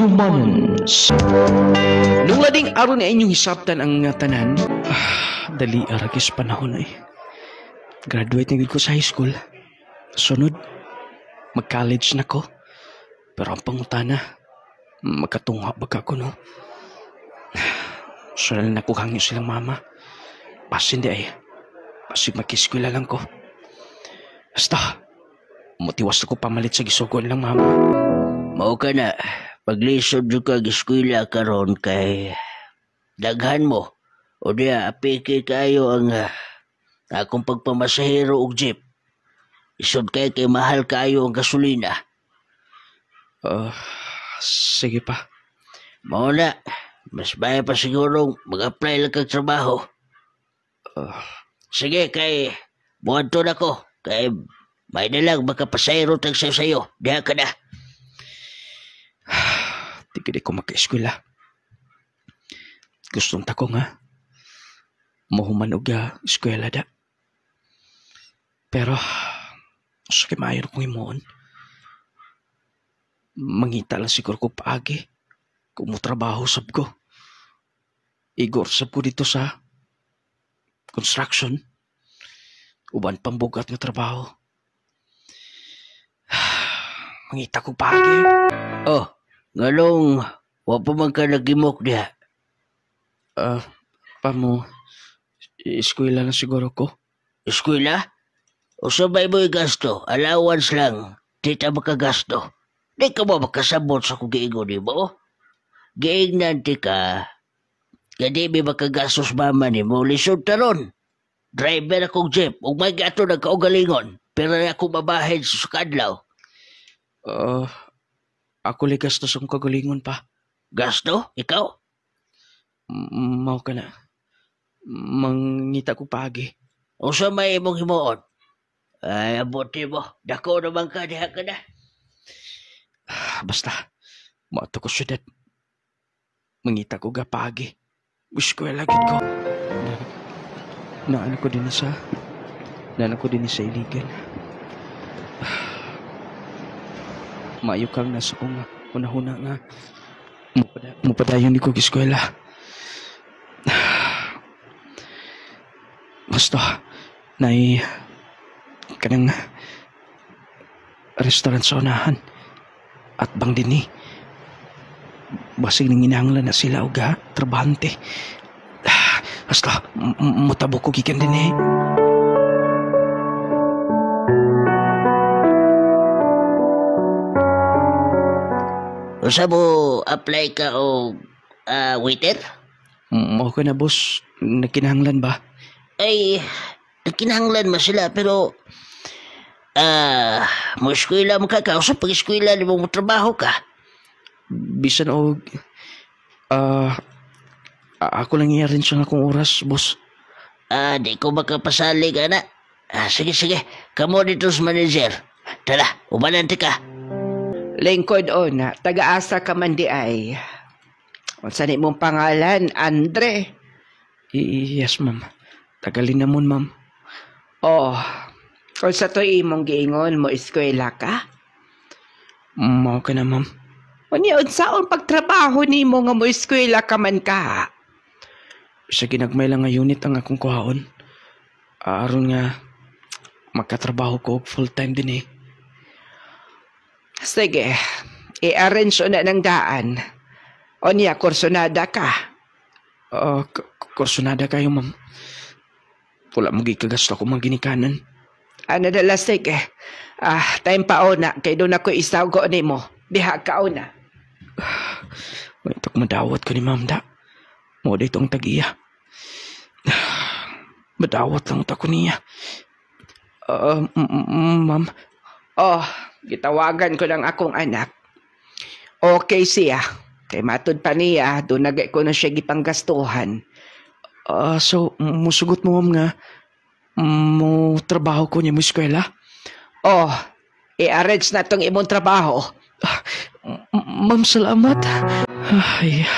Humans. Nung lading araw na inyong hisabtan ang tanan, dali aragis panahon ay. Graduate na ko sa high school. Sunod, mag-college na ko. Pero ang pangutana, magkatunga baga ko, no? Sunod na nakuhang nyo silang mama. Pasin di ay. Pasig mag-eskwela lang ko. Basta, mutiwas na ko pamalit sa gisugon lang mama. Mao ka na. Paglisod yung kag-eskwela karon kay daghan mo. O diya, apike kayo ang akong pagpamasahero og jeep. Isod kay mahal kayo ang gasolina. Sige pa. Mao na. Mas baya pa siguro mag-apply lang kag trabaho. Sige, kay buwan to na ko. Kay may na lang makapasahero tag sayo. Diha ka na. Di ko maka-eskwela. Gustong tako nga. Mahuman og eskwela da. Pero, sakit maayon kong imoon. Mangita lang siguro ko paagi. Kung mo trabaho sab ko. Igor sab ko dito sa construction. Uban pambugat nga trabaho. Mangita ko paagi. Oh, ngalong, wapa man ka nagimok diha. Pamo, eskwela na siguro ko. Eskwela? O sabay mo'y gasto, allowance lang, tita makagasto. Di ka ba makasabot sa kung giingon ni mo? Giingnan ti ka, kadi may makagastos mama ni mo, lisod taron. Driver akong jeep, ug may gato nagkaugalingon, pero ako mabahid sa kadlaw. Ako li gastos ang kagalingon pa. Gasto? Ikaw? Mao ka na. Mangita ko paagi. O sa may imong himuon? Ay, abuti mo. Dako naman ka, diha ka na. Basta, maato ko syudad. Mangita ko ga paagi. Wish ko lagid ko. Naanak ko din sa iligan. Maayo kang nasa kong una-huna nga. Mupadayon ni ko eskwela. Basta, kanang restaurant sa unahan. At bang din basig nang inanglan na sila o trabahante. Basta, mutabo ko gikan din Usa mo apply ka o waiter? Okay na, boss. Nagkinahanglan ba? Ay, nagkinahanglan mo sila, pero mo eskwela mo ka, kausap pag eskwela ni mo trabaho ka. Bisan og ako lang i-arrange ang akong oras, boss. Di ko makapasali ka na. Sige, kamo dito sa manager. Tala, umanante ka. Lingkod o na, taga-asa ka man di ay. Saan mong pangalan, Andre? Yes, ma'am. Tagalin namon, ma'am. Kung sa to imong giingon mo, eskwela ka? Mao ka na, ma'am. Uniyon, saan pagtrabaho ni mo nga mo eskwela ka man ka? Sa ginagmay lang nga unit ang akong kuhaon. Aron nga, magkatrabaho ko full-time din Sige, i-arrange na ng daan. O niya, kursonada ka? Kursonada kayo, ma'am. Wala mo gikagasto ko ginikanan. Ano dala, sige. Time pa o na, kay doon ako isago ni mo. Diha ka o na. May itok madawat ko ni ma'am da. Mo dito ang tag-iya. Madawat lang ako niya. Ma'am. Gitawagan ko ng akong anak. Okay siya. Kay matud pa niya, doon nagay ko na siya gipanggastuhan. So, musugot mo, ma'am, nga mo trabaho ko niya mo eskwela? I-arrange na tong imong trabaho. Ma'am, salamat. Ay,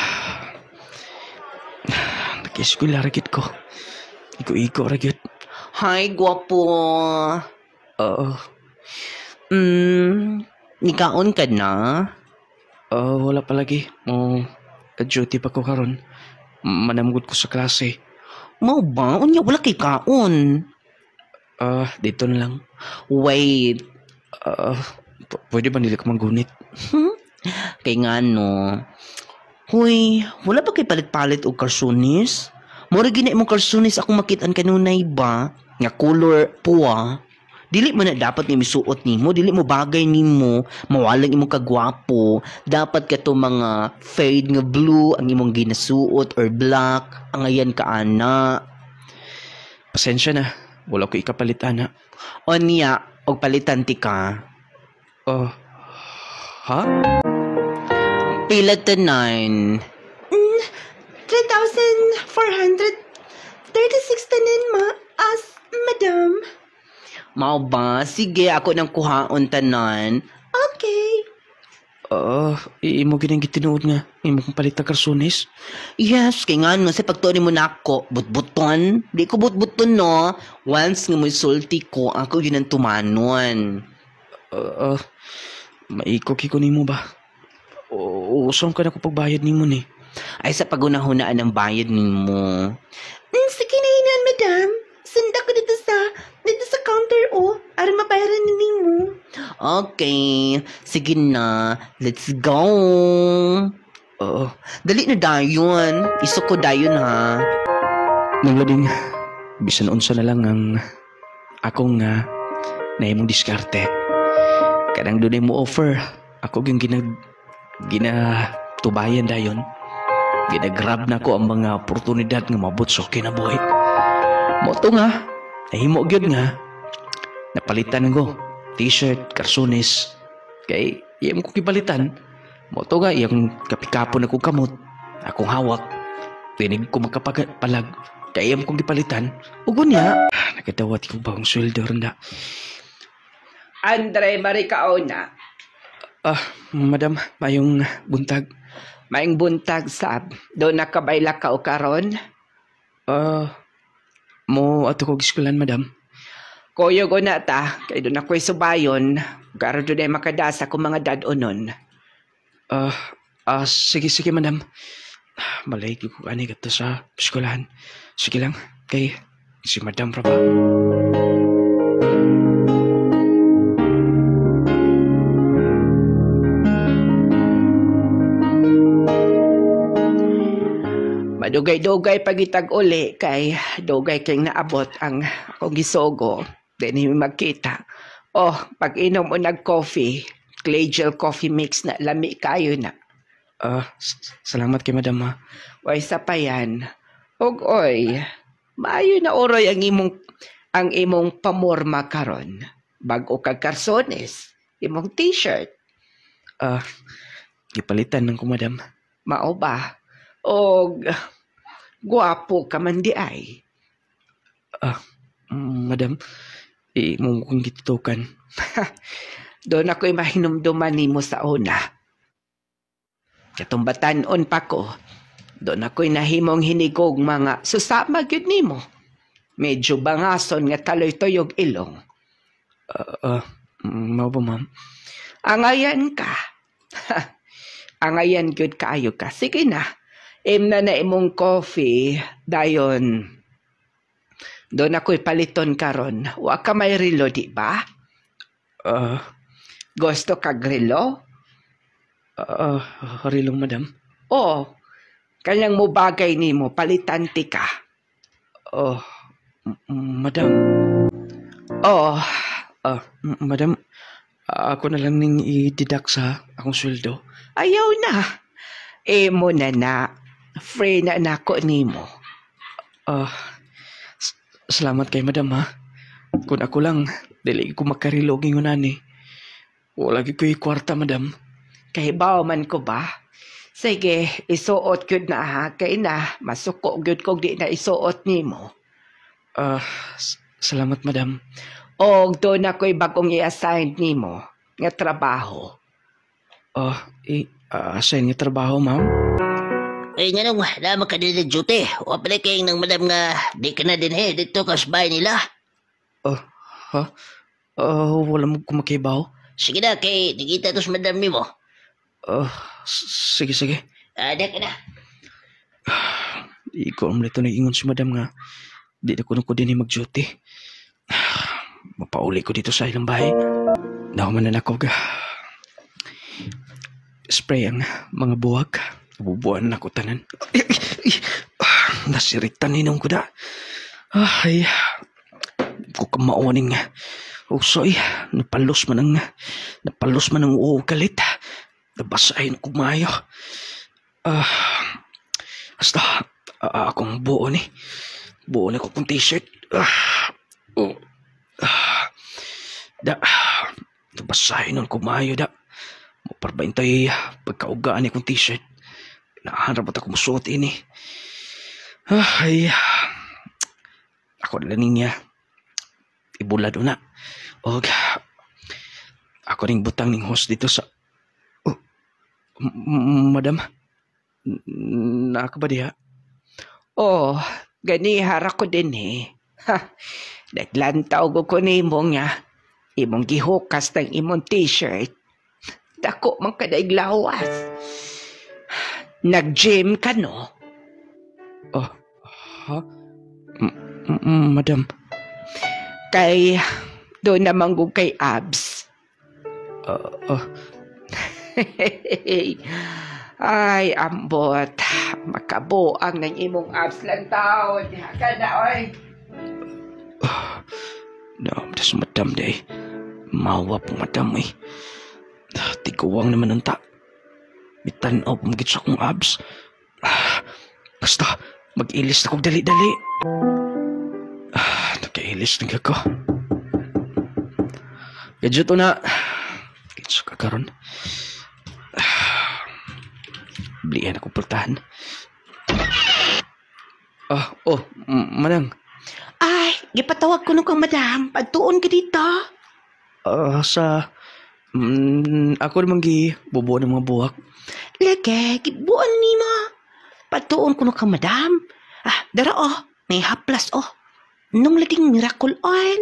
nag-eskwela ragit ko. Iko ragit. Hi, gwapo. Nikaon ka na? Wala pa lagi. Duty pa ko karon. Manamgod ko sa klase. Mao ba? Unya wala kay kaon. Dito na lang. Wait. Pwede ba nila ka manggunit? Kay nga no. Hoy, wala ba kay palit-palit og karsunis? Mura gina imong karsunis akong makitaan kanunay ba? Nga color puwa. Dili mo na dapat nga misuot nimo, dili mo bagay nimo, mawalang imong kagwapo. Dapat ka to mga fade nga blue ang imong ginasuot or black, ang ayan ka ana. Pasensya na. Wala ko ikapalit, ana. O niya, og palitan ti ka. Ha? Pila ta 9? 3,436 tanan ma as madam. Mao ba? Sige, ako nang kuhaon tanan. Okay. Imo ginang gitinuod nga. Imo kong palit na karsunis. Yes, kay nga no, sa pagtuon mo na ako, butbuton. Di ko butbuton no. Once nga mo sulti ko, ako yun ang tumanon. Maikok-iko nimo ba? Usong ka na ko pagbayad nimo ni. Ay sa pagunahunaan ng bayad nimo. Sige na inan, madam. Sunda ko dito sa counter aron mabayaran ni nimo. Okay, sige na. Let's go. Dali na dayon. Iso ko dayon ha. Naglading, bisan unsa na lang ang akong naimong diskarte. Kanang dunay mo offer, ako yung ginatubayan dayon. Ginagrab na ko ang mga oportunidad nga mabot sa kinabuhi. Moto nga, nahimo gyud nga. Napalitan ko, t-shirt, karsunis. Kay, iyang ko kipalitan. Moto nga, iyang kapikapon ako kamot. Akong hawak. Tinig ko makapalag. Kay iyang kong kipalitan. Ugo niya. Nagadawat ko ba ang sweldo ronda. Andre Maricaona. Madam, mayong buntag. Maing buntag sab. Doon nakabayla ka o karon? Mo ato ko giskulan, madam. Kuyo ko na ta. Kay doon ako'y subayon. Garo doon ay makadasa ko mga dadonon. Sige, madam. Malay ko ani gato sa eskulahan. Sige lang. Kay si madam pa ba? Madugay-dugay pagitag uli kay dugay kay naabot ang akong gisogo. Dili magkita. Pag-inom mo nag-coffee, clay gel coffee mix na lami kayo na. Salamat kay madam ha. Way sa pa yan. Oy, maayo na oroy ang imong pamorma karon. Bago kag karsones, imong t-shirt. Gipalitan ng ko madam. Mao ba? Guwapo ka man di ay. Madam, mo kong gitutukan. Doon ako'y mahinumduman nimo sa una. Katong batanon pa ko, doon ako'y nahimong hinigog mga susama gyud nimo. Medyo bangason nga taloy-toyog ilong. Mao ba, ma'am? Angayan ka. Angayan gyud kaayo ka. Sige na. Na imong coffee, dayon. Doon ako'y paliton karon. Wa ka may relo, di ba? Gusto ka relo? Rilong madam. Kanyang mo bagay nimo, palitan ti ka. Madam. Madam, ako na lang ning i-deduct sa akong sweldo. Ayaw na. Mo na. Free na nako nimo. Salamat kay madam ha. Kung ako lang, dili ko makarilog yung nani. Wala ko'y kwarta madam. Kay bao man ko ba? Sige, isuot gyud na ha. Kay na, masuko gyud kog di na isuot nimo. Salamat madam. Doon ako'y bagong i-assign nimo nga trabaho. Assign nga trabaho, ma'am? Ay nga nung, naman ka din ng duty. O pala kayong ng madam nga, di ka na din dito kasbay nila. Wala mo kumakibaw? Sige na, kay nakita to sa madam mo. Oh, sige, sige. Ada ka na. Ikaw ang malito na ingon si madam nga. Di na ko din mag-duty. Mapauli ko dito sa ilang bahay. Nakuman na ako. Spray ang mga buwag. Nabubuan na ko tanan. Nasiritan ninong ko da. Ay, ko kamauning usoy. Napalos man ang uugalit. Nabasahin ko maayo. Basta, akong buo ni. Buo na ko kong t-shirt. Nabasahin ko maayo da. Maparbantay pagkaugaan ni kong t-shirt. Nahanap at ako musuot ini. Ay, ako na niya. Ibulad na. O, ako ring butang ning host dito sa... Madam, nakaba diha? Oh, ganihara ko din eh. Ha, naglantaw ko nimo nga. Imong gihukas ng imong t-shirt. Dako man kadaig lawas. Nag-gym ka no? Oh, ha? Madam. Kay, doon naman ko kay abs. Ay, ambot. Makabuang ng imong abs lang tao. Diha ka na, oy. No, das madam day. Mawa po madam eh. Tiguwang naman ang ta. Mitanaw pumagit sa akong abs. Basta, mag-ilis na kong dali-dali. Nag-ilis na ako. Gadyo to na. Kitsa ka karon. Blian ako pultahan. Manang. Ay, gipatawag ko nung kang madam. Pagtuon ka dito. Ako naman bubuo ng mga buwak. Lagi, gibuan ni mo. Pagtuon ko nung kang madam. Dara may haplas Nung laging miracle oil.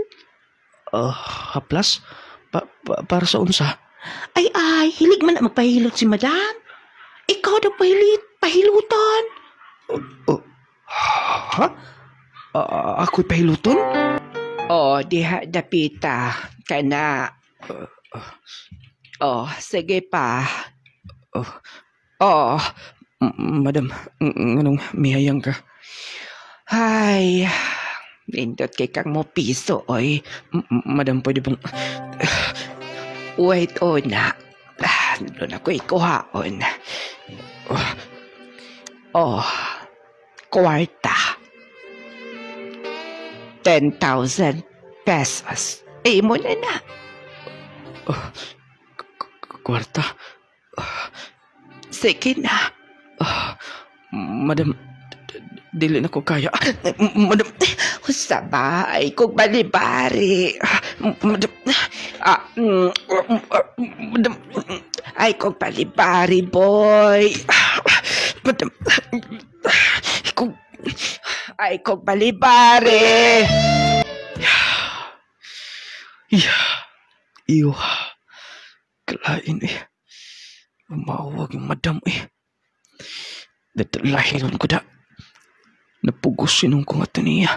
Haplas? Para sa unsa? Ay, hilig man na magpahilot si madam. Ikaw daw pahilutan. Ha? Ako'y pahiluton? Diha dapita. Kana. Sige pa. Madam, anong mihayang ka? Ay, nindot kay kang mo piso, oy. Madam, pwede bang... Wait, na. Doon ako ikuhaon. Kwarta. 10,000 pesos. Mo na. Kwarta? Sige na. Madam, dili na ko kaya. Madam, Sabay kong balibari. madam, Ay kong balibari, boy. madam, Ay kong balibari. Iyo. Kalain eh. Umawag yung madam eh. Datalahiron ko da. Napugusin ko nga ito niya.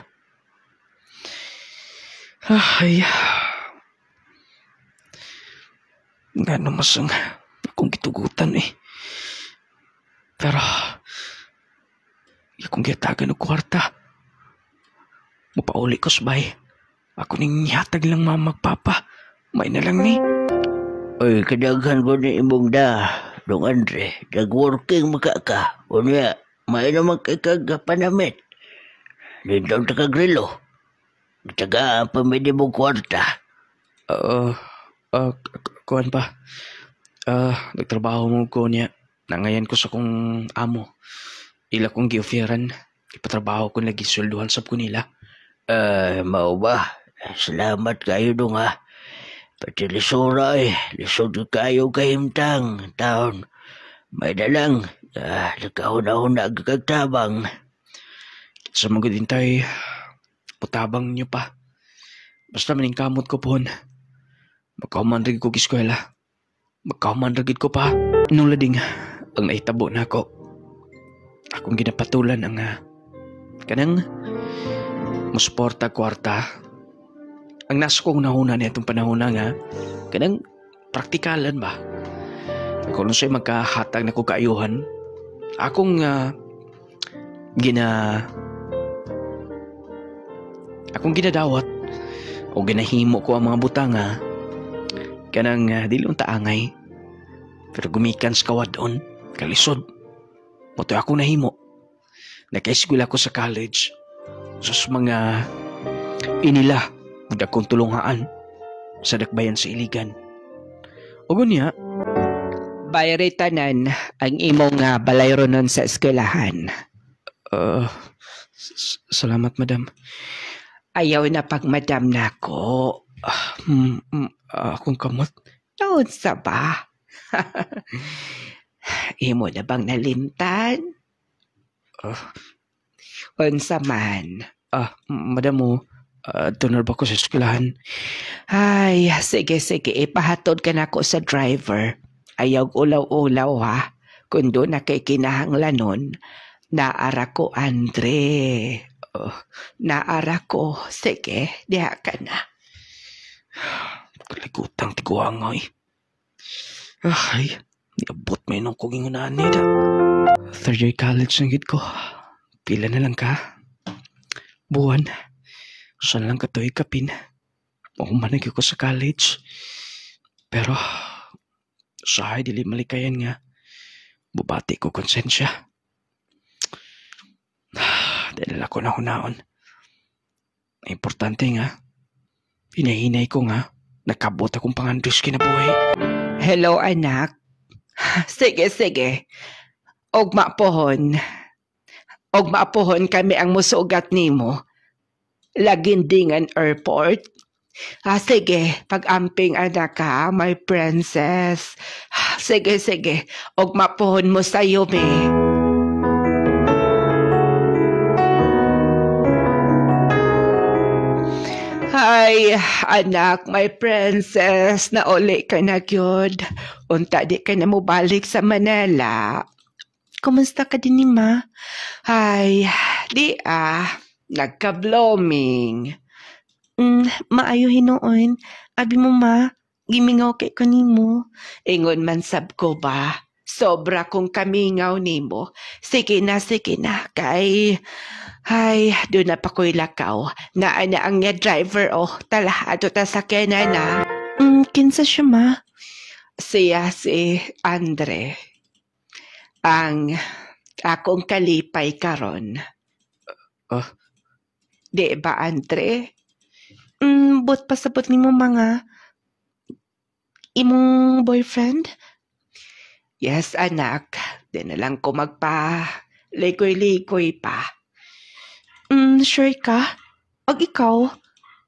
Ay. Nga namas ang akong gitugutan eh. Pero, akong gitagan ng kwarta. Mapauli ko sabay. Ako ning yatag lang magpapa. May na lang ni. Oy, kadaghan ko ni imong da. Dong Andre, nag-working makaka. Unya, may naman kay kagapanamit. Lindong takagrilo. Nagtaga ang pamili mong kwarta. Kuhan pa. Nagtrabaho mo ko niya. Nangayan ko sa kong amo. Ila kong gi-offeran. Ipatrabaho ko lagi swelduhan sab ko nila. Mao ba? Salamat kayo dong ha. Pati lisura lisod kayo kahimtang taon. May dalang, nagkahuna-huna agkagtabang. Sa mga dintay, putabang niyo pa. Basta maning kamot ko po. Magkahuman ragid ko kiskwela. Magkahuman ragid ko pa. Nung lading, ang naitabo na ako, akong ginapatulan ang kanang musuporta kwarta. Ang nasa kong nahuna na itong panahon na nga, kanang praktikalan ba? Kung sa'yo magkahatag na ko kaayuhan, akong ginadawat o ginahimo ko ang mga butanga kanang dili unta angay pero gumikan sa kawadon kalisod moto ako nahimo naka-eskwela ko sa college sus mga inila ug akong tulungaan sa dakbayan sa Iligan o gunya Bayri tanan ang imong balayro nun sa eskwelahan. Salamat madam. Ayaw na pag madam nako. Akong kamot. Noon sa ba? Imo na bang nalimtan? Unsa man? Madam mo, donor ba ko sa eskwelahan? Ay, sige, ipahatod ka na ko sa driver. Ayaw ulaw-ulaw ha. Kung doon na kay kinahanglanon, naara ko Andre. Naara ko. Sige, diha ka na. Kaligutang tiguangoy. Ay, niabot may nung kong ingunaan nila. Third year college na gid ko. Pila na lang ka. Buwan. Saan lang ka to ikapin. Mahumanag ko sa college. Pero, sahay dili malikayan nga. Bubati ko konsensya. Dahil ako na hunaon. Importante nga. Hinahinay ko nga. Nakabot akong pangandus kinabuhi. Hello, anak. Sige. Ogma pohon kami ang musugat nimo. Lagindingan airport. Sige, pag-amping anak ka, my princess. Sige. Ogma pohon mo sa'yo, me. Ay, anak, my princess, nauli ka na gyud. Unta di ka na mo balik sa Manila. Kumusta ka din ni ma? Ay, nagka-blooming. Maayo hinoon. Abi mo ma, gimingaw kay ko nimo. Ingon man sab ko ba? Sobra kong kamingaw nimo. Sige na, kay... Ay, doon na pa ko'y lakaw. Naana ang niya driver, tala, ato ta sakyan na. Kinsa siya, ma? Siya si Andre. Ang akong kalipay karon. Di ba, Andre? But pasabot ni mo mga imong boyfriend? Yes, anak. Di na lang ko likoy-likoy pa. Sure ka? Og ikaw?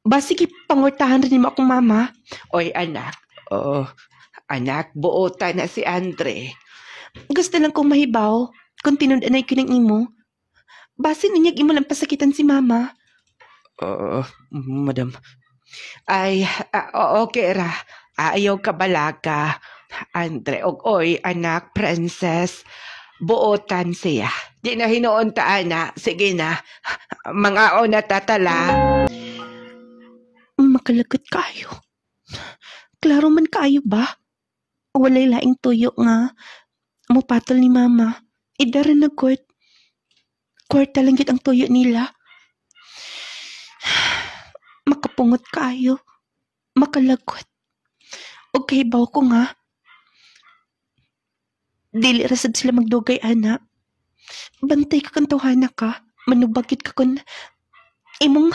Basig ipangortahan rin mo akong mama? Oy, anak. Anak, buota na si Andre. Gusto lang kong mahibaw kung tinundanay ko ng imo. Basig ninyag imo lang pasakitan si mama. Madam. Ay, okay ra. Ayaw ka balaga. Andre, oy, anak, princess. Buotan siya. Di na hinoon ta, anak. Sige na. Mga na tatala. Makalagot kayo. Klaro man kayo ba? Walay laing tuyo nga. Mupatol ni mama. Idara na good. Kwarta lang yun ang tuyo nila. Makapungot kayo. Makalagot. Okay ba ko nga? Dili rasad sila magdugay, anak. Bantay ka kantuhana ka. Manubagit ka kun imong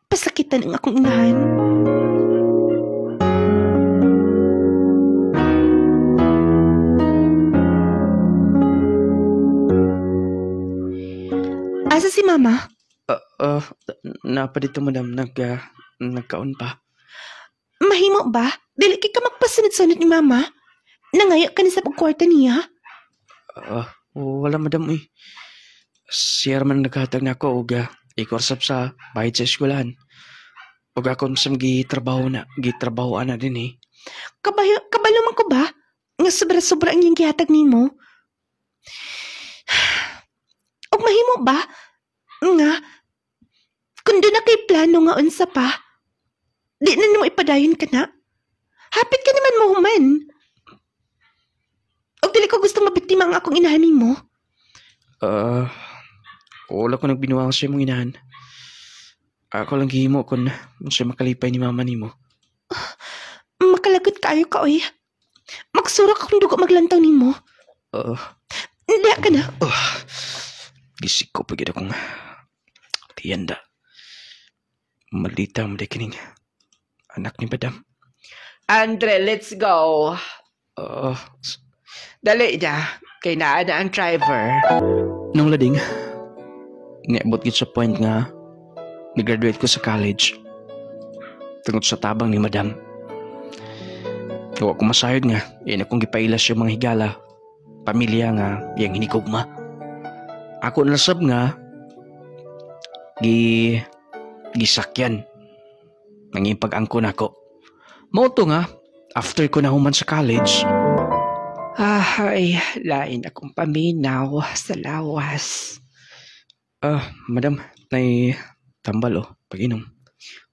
pasakitan ang akong inahan. Asa si mama? Napa dito madam, nagkaon pa. Mahimo ba? Dili kay ka magpasunod-sunod ni mama? Nangayo ka ni sa pagkwarta niya? Wala madam eh. Siya man naghatag na ako og ikorsap sa bayad sa eskwelahan. Og ako sa gitrabaho na din eh. Kabalo man ko ba? Nga nga sobra-sobra ang iyang gihatag nimo. Og mahimo ba nga kung doon na kay plano nga unsa pa, di na nimo ipadayon ka na. Hapit ka naman mo human. Og dili ko gusto mabiktima ang akong inahan nimo. Wala ko nagbinuwang sa imong inahan. Ako lang gihimo kung siya makalipay ni mama nimo. Makalagot kayo ka, oy. Magsurak akong dugo maglantaw nimo. Hindi ka na. Gisik ko pagid akong tiyanda. Malita mo kining anak ni Madam. Andre, let's go. Dali na. Kay naa na ang driver. Nung lading, niabot gid sa point nga nag-graduate ko sa college. Tungod sa tabang ni Madam. Huwag ko masayod nga, yan akong gipailas yung mga higala, pamilya nga, yung hinikugma. Ako nasab nga, gisakyan, nanging pag-angko na ko. Mauto nga, after ko nahuman sa college. Ay, lain akong paminaw sa lawas. Madam, nay tambal pag-inom.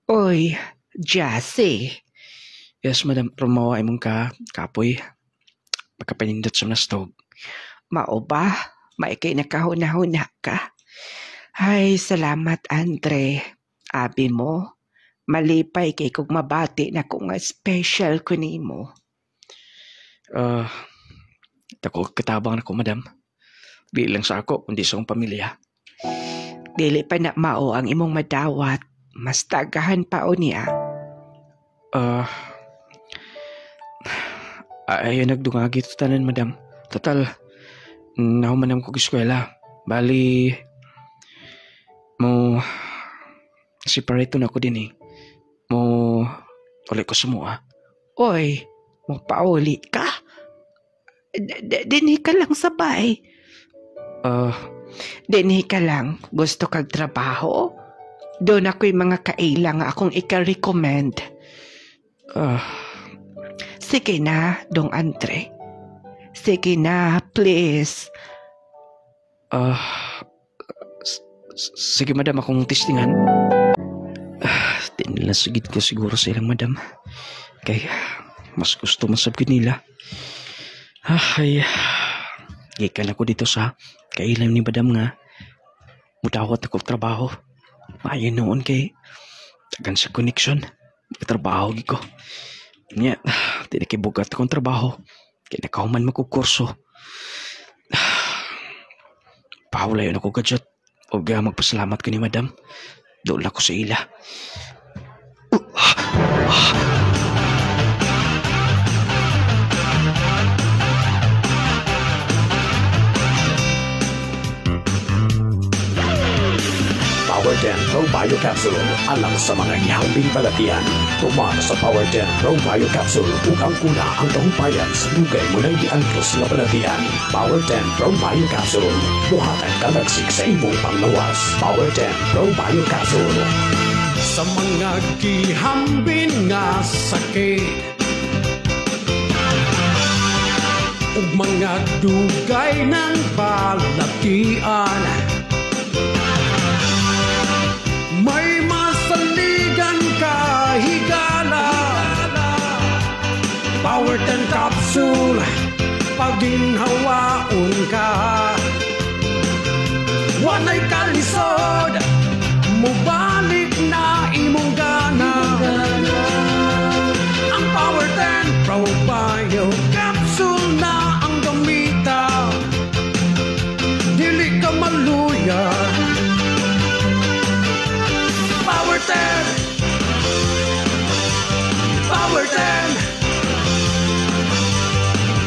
Oy, Jassy. Yes, Madam, rumawa imong kapoy. Pagkapanindot sa nastog. Mao ba? Maikay nakahuna-huna ka? Ay, salamat, Andre. Abi mo, malipay kay kung mabati na kung special ko nimo. Tako katabang na ko, Madam. Di lang sa ako, kundi sa akong pamilya. Dili pa na mao ang imong madawat. Mas tagahan pa o niya. Ayaw nagdungagi ito tanan, Madam. Total, nahumanam ko eskwela. Bali, mo separate na ako din eh. Mo ulit ko sumua. Oy, mo pauli ka? Dinhi ka lang sabay. Dinhi ka lang. Gusto kag trabaho? Doon ako'y mga kailang akong ika-recommend. Sige na, Dong Andre. Sige na, please. Sige, Madam, akong testingan. Tinilasagid ko siguro sa ilang, Madam. Kaya, mas gusto masabgid nila. Ay, gikan ako dito sa kailang ni Madam nga. Mudawat ako trabaho. Ayun noon kay tagan sa connection. Trabaho ko. Nya, tinakibugat akong trabaho. Kaya nakahuman magkukurso. Pahulayon ako gadget. O magpasalamat ko ni Madam. Doon ako sa ila. Power 10 Pro Bio Capsule alang sa mga ihambing balatian. Tumar sa Power 10 Pro Bio Capsule ukang kuna ang tahumpayan sa dugay mula diangkos nga balatian. Power 10 Pro Bio Capsule buhatan kalagsik sa imong panglawas. Power 10 Pro Bio Capsule. Sa mga gihambing nga sakit ug mga dugay ng balatian, may masaligan ka higala. Power 10 Capsule paginhawaon ka, wanay kalisod mubalik na imong gana. Ang Power 10 Pro Bio Capsule na ang gamita, dili ka maluya. Power 10 Power 10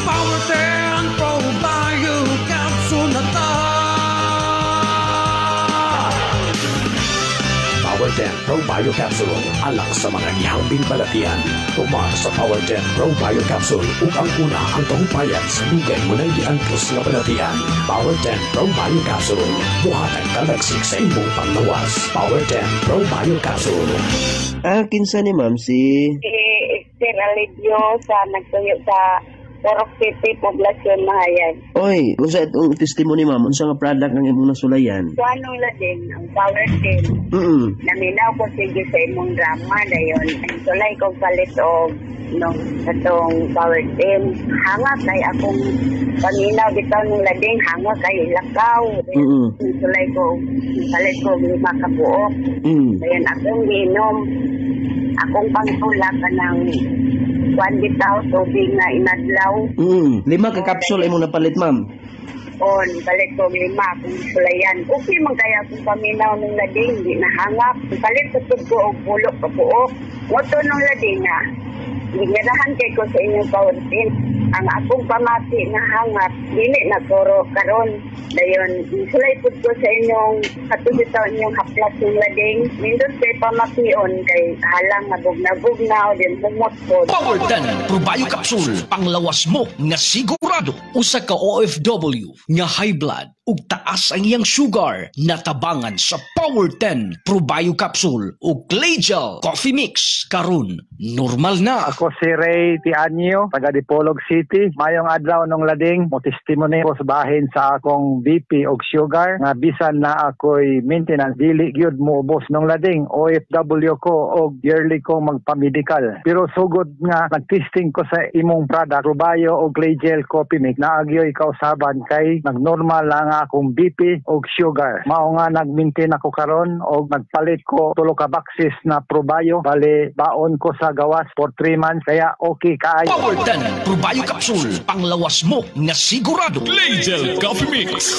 Power 10 Pro Bio Capsule na ta. Power 10 Pro Bio Capsule alang sa mga ihambing balatian. Tumar sa Power 10 Pro Bio Capsule ukang kuna ang tahumpayan sa dugay muna diangkos nga balatian. Power 10 Pro Bio Capsule buhatan kalagsik sa imong panglawas. Power 10 Pro Bio Capsule. Kinsa ni ma'am si Esther Alivio sa nagtuyo sa Purok City, Poblasyon, Mahayan. Oy, kung sa itong testimony ma'am, unsa nga product ang imong nasulayan? So anong lading, ang power team. Naminaw ko sige sa imong drama dayon. Sulay ko palit og no katong power team. Hanga kay akong paminaw bitaw ng lading, hanga kay lakaw. Sulay ko palit ko 5 ka buok. Dayon akong giinom. Akong pangtulak ka ng 1 bitaw tubig na inadlaw. 5 ka capsule imong napalit ma'am. On, palit ko 5 kung sulayan. Okay man kaya kung paminaw ng lading, di nahangap. Palit ko ko og pulok ka buok. Moto ng lading na. Gigarahan kay ko sa inyong power team. Ang akong pamati na hangap, dili na koro karon. Dayon, sulay pud ko sa inyong katubitaw inyong haplas ng lading. Nindot kay pamation kay halang nabugna-bugna o din humot po. Power 10 Probayo Capsule, panglawas mo nga sigurado. Usa ka OFW nga high blood ug taas ang iyang sugar, natabangan sa Power 10 Probayo Capsule ug Clay Gel Coffee Mix. Karon normal na. Ako si Ray Tianyo, taga Dipolog City. Mayong adlaw nung lading, mo testimony ko sa bahin sa akong BP og sugar nga bisan na ako'y maintenance dili gyud mo ubos nung lading. OFW ko og yearly ko magpa-medical. Pero sugod nga nag-testing ko sa imong product, Probayo og Clay Gel Coffee Mix, naagyoy kausaban kay nagnormal lang akong BP og sugar. Mao nga nag-maintain ako karon og nagpalit ko 3 ka boxes na Probayo. Bali baon ko sa gawas for 3 months kaya okay kaayo. Power 10 Probayo Capsule, panglawas mo nga sigurado. Clay Gel Coffee Mix.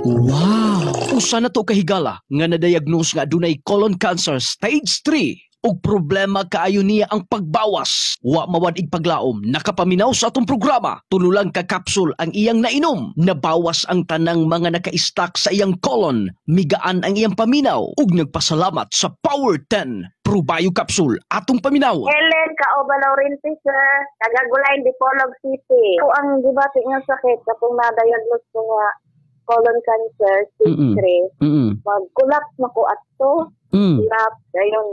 Wow! Usa na to kahigala nga na-diagnose nga adunay colon cancer stage 3. ug problema kaayo niya ang pagbawas. Wa mawad paglaom, nakapaminaw sa atong programa. Tululang ka kapsul ang iyang nainom. Nabawas ang tanang mga naka-stack sa iyang colon. Migaan ang iyang paminaw ug nagpasalamat sa Power 10 Probayo Capsule atong paminaw. Helen Kaobalaurinti, sir. Tagagulayan Dipolog City. Ako ang gibati nga sakit kapag na-diagnose ko nga colon cancer stage 3. Mag-collapse na ko ato. Collapse. Gayon,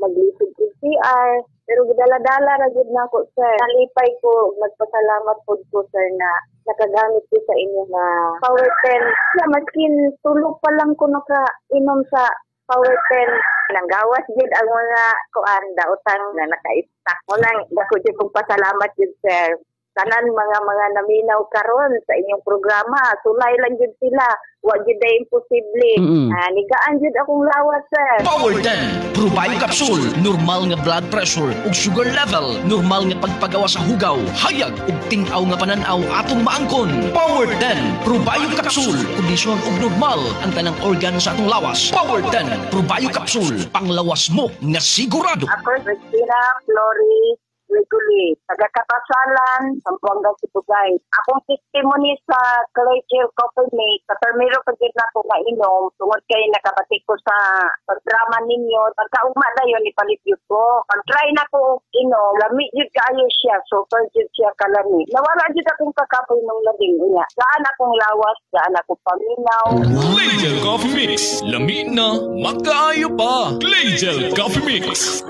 maglisod ko CR. Pero gidala-dala na gid na ko, sir. Nalipay ko, nagpasalamat po ko, sir, na nakagamit ko sa inyo na Power 10. Yeah, maskin tulog pa lang ko nakainom sa Power 10. Nanggawas gid ang mga kuan daotang na naka-stack. Unang dako jud kong pasalamat jud, sir. Tanan mga naminaw karon sa inyong programa, sulay lang jud sila, wa jud ay imposible. Nigaan jud akong lawas, sir. Power 10 Probayo Capsule, normal nga blood pressure ug sugar level, normal nga pagpagawa sa hugaw, hayag ug ting-aw nga pananaw atong maangkon. Power 10 Probayo Capsule, kondisyon ug normal ang tanang organ sa atong lawas. Power 10 Probayo Capsule, panglawas mo nga sigurado. Ako Christina Flori Reguli, taga-Kapasalan, Sambuanga, Sibugay. Akong testimony sa Clay Gel Coffee Mix, sa termero pagkit na ko mainom, tungod kayo nakabatik ko sa drama ninyo, pagkauma na yun, ipalit yun ko. Pag-try na ko inom, lamig yun kaayo siya, super yun siya kalami. Nawala yun akong kakapoy ng labing niya. Saan akong lawas, saan akong paminaw. Clay Gel Coffee Mix, lami na, magkaayo pa. Clay Gel Coffee Mix.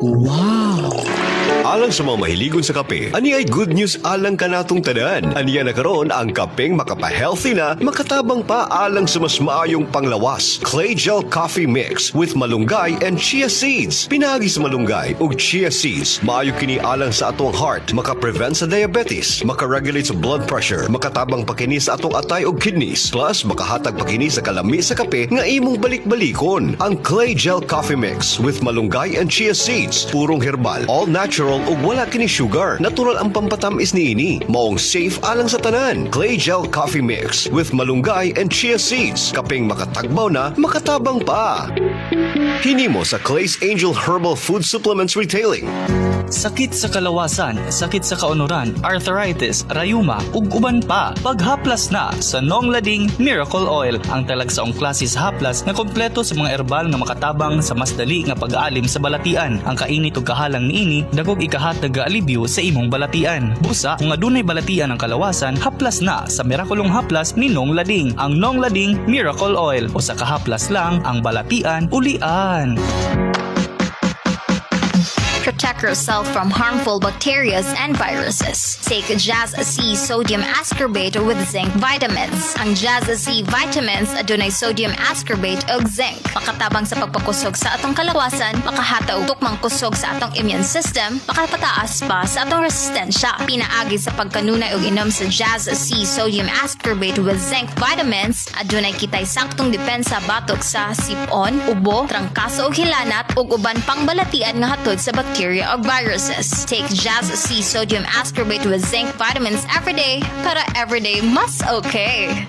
Wow! Alang sa mga mahiligon sa kape, ani ay good news alang kanatong tanan. Aniya na karon ang kapeng makapa-healthy na, makatabang pa alang sa mas maayong panglawas. Clay Gel Coffee Mix with malunggay and chia seeds. Pinagi sa malunggay ug chia seeds, maayo kini alang sa atong heart, maka-prevent sa diabetes, maka-regulate sa blood pressure, makatabang pa kini sa atong atay ug kidneys, plus makahatag pa kini sa kalami sa kape nga imong balik-balikon. Ang Clay Gel Coffee Mix with malunggay and chia seeds, purong herbal, all natural ug wala kini sugar. Natural ang pampatamis niini. Maong safe alang sa tanan. Clay Gel Coffee Mix with malunggay and chia seeds. Kaping makatagbaw na, makatabang pa. Hinimo sa Clay's Angel Herbal Food Supplements Retailing. Sakit sa kalawasan, sakit sa kaunuran, arthritis, rayuma, ug uban pa. Paghaplas na sa Nong Lading Miracle Oil, ang talagsaong klase sa haplas na kompleto sa mga herbal nga makatabang sa mas dali nga pag-aalim sa balatian. Ang kainit ug kahalang niini dagog ikahatag nga alibyo sa imong balatian. Busa kung adunay balatian ang kalawasan, haplas na sa mirakulong haplas ni Nong Lading, ang Nong Lading Miracle Oil. O sa kahaplas lang ang balatian ulian. Protect yourself from harmful bacteria and viruses. Take Jazz C Sodium Ascorbate with Zinc Vitamins. Ang Jazz C Vitamins adunay sodium ascorbate ug zinc. Makatabang sa pagpakusog sa atong kalawasan, makahataw tukmang kusog sa atong immune system, makapataas pa sa atong resistensya. Pinaagi sa pagkanunay ug inom sa Jazz C Sodium Ascorbate with Zinc Vitamins, adunay kitay saktong depensa batok sa sipon, ubo, trangkaso ug hilanat ug uban pang balatian nga hatod sa bacteria ug viruses. Take Jazz C Sodium Ascorbate with Zinc Vitamins everyday para everyday mas okay.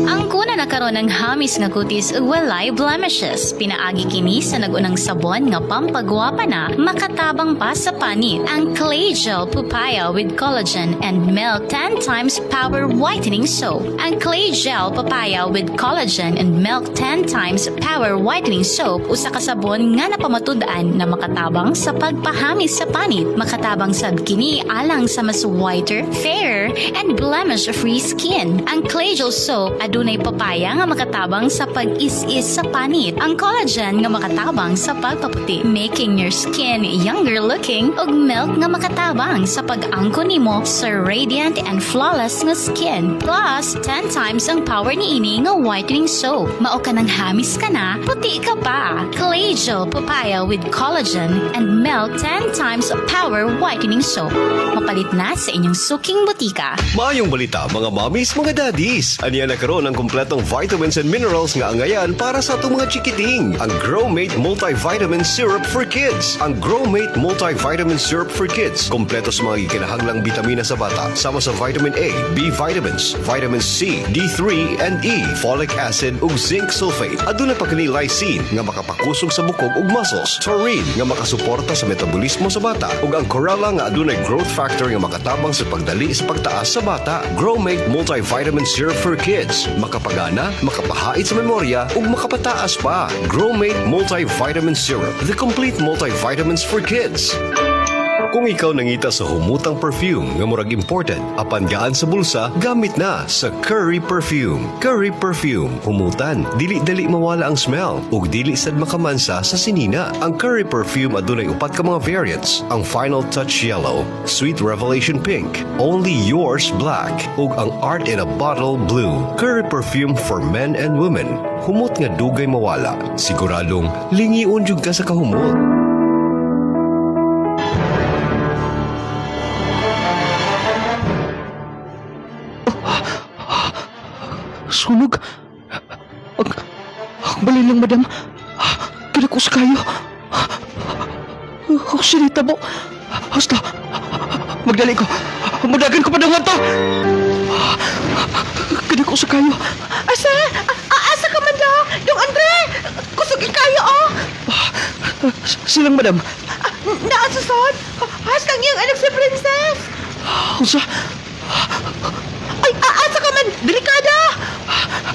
Ang kuna nakaroon ng hamis nga kutis ug walay blemishes. Pinaagi kini sa nagunang sabon nga pampagwapa na makatabang pa sa panit. Ang Clay Gel Papaya with Collagen and Milk 10 times Power Whitening Soap. Ang Clay Gel Papaya with Collagen and Milk 10 times Power Whitening Soap usa ka sabon nga napamatud-an na makatabang sa pagpahamis sa panit. Makatabang sab kini alang sa mas whiter, fairer, and blemish-free skin. Ang Clay Gel Soap adunay papaya nga makatabang sa pag-is-is sa panit. Ang collagen nga makatabang sa pagpaputi, making your skin younger looking, ug milk nga makatabang sa pag-angko nimo sa radiant and flawless nga skin. Plus, 10 times ang power niini nga whitening soap. Mao ka nang hamis ka na, puti ka pa. Clay Gel Papaya with Collagen and Milk 10 times power whitening soap. Mapalit na sa inyong suking butika. Maayong balita mga mommies, mga daddies. Aniya nagkaroon ng kumpletong vitamins and minerals nga angayan para sa atong mga chikiting. Ang Growmate Multivitamin Syrup for Kids. Ang Growmate Multivitamin Syrup for Kids. Kompleto sa mga kinahanglang bitamina sa bata. Sama sa vitamin A, B vitamins, vitamin C, D3 and E, folic acid ug zinc sulfate. Aduna pa kini lysine nga makapakusog sa bukog ug muscles. Taurine nga makasuporta sa metabolismo sa bata. Ug ang Chlorella nga adunay growth factor nga makatabang sa pagdali sa pagtaas sa bata. Growmate Multivitamin Syrup for Kids. Makapagana, makapahait sa memorya ug makapataas pa. Growmate Multivitamin Syrup. The complete multivitamins for kids. Kung ikaw nangita sa humutang perfume nga murag imported, apan gaan sa bulsa, gamit na sa Curry Perfume. Curry Perfume. Humutan, dili-dali mawala ang smell ug dili sad makamansa sa sinina. Ang Curry Perfume adunay upat ka mga variants. Ang Final Touch Yellow, Sweet Revelation Pink, Only Yours Black ug ang Art in a Bottle Blue. Curry Perfume for men and women. Humot nga dugay mawala. Siguradong lingiun jud ka sa kahumot. Sunog. Ang bali lang, madam. Kinakos kayo. Sinita mo. Hasta. Magdali ko. Mudagan ko pa ng to. Kinakos kayo. Asa? Asa ka man daw? Yung Andre! Kusugin kayo, oh! Silang, madam. Naasusod? Hastang yung anak si Princess. Usa. Ay, asa ka man? Delikada!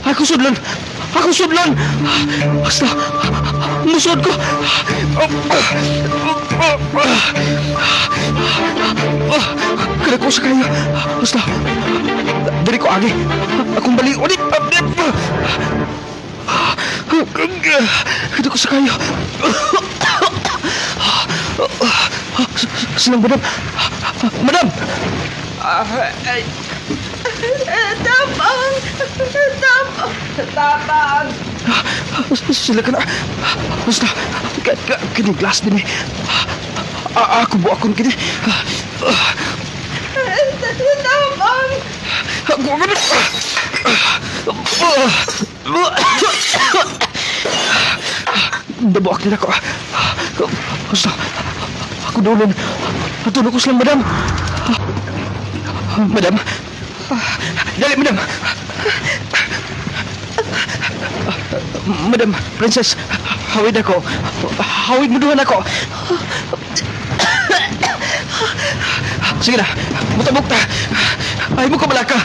Ako sudlan! Ako sudlan! Basta, musod ko! Kada ko sa kaya! Basta, dari ko agi! Akong bali ulit! Kada ko sa kaya! Silang, madam! Madam! Tapang! Tapang! Sila ka na. Basta, kining glass din eh. Ako buo akong kini. Tapang! Ako ka na. Nabuak din ako. Basta, ako doon. Natulog ko silang, madam. Madam. Dali, madam. Madam, Princess, hawid ako. Hawid mo duhan ako. Sige na, mutabok ta. Ay mo ka malaka.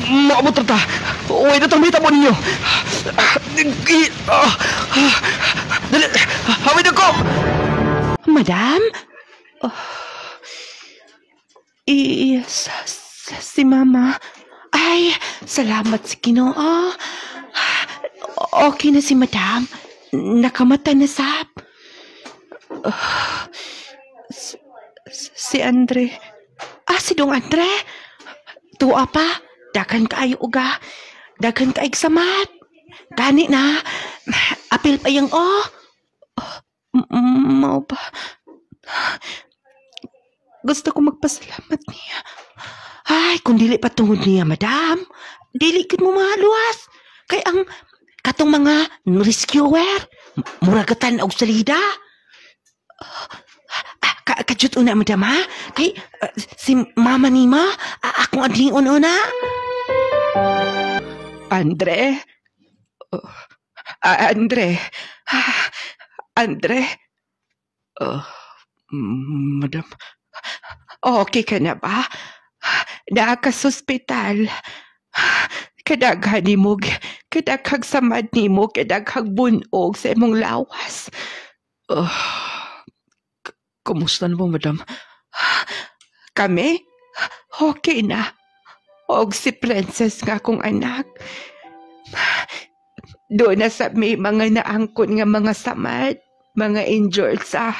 Maabot ta. Uy, natamita mo ninyo. Dali, hawid ako. Madam? Si Mama. Ay, salamat sa Ginoo. Okay na si Madam. Nakamata na sab. Si Andre. Si Dong Andre. Tuwa pa. Dagan kaayo uga. Dagan kaig samat. Gani na. Apil pa yung Mao ba? Gusto ko magpasalamat niya. Ay, kung dili pa tungod niya, madam. Dili kin mo maluwas. Kay ang katong mga rescuer, muragatan og salida. Kajut una, madam, ha? Kay si mama ni ma, akong adling una. Andre? Andre? Madam, okay ka na ba? Naa sa ospital. Kadaghag nimog, kadaghag samad nimo, kadaghag bunog sa imong lawas. Kumusta na po, madam? Kami? Okay na. Og si Princess nga akong anak. Doon na sa may mga naangkon nga mga samad, mga injured sa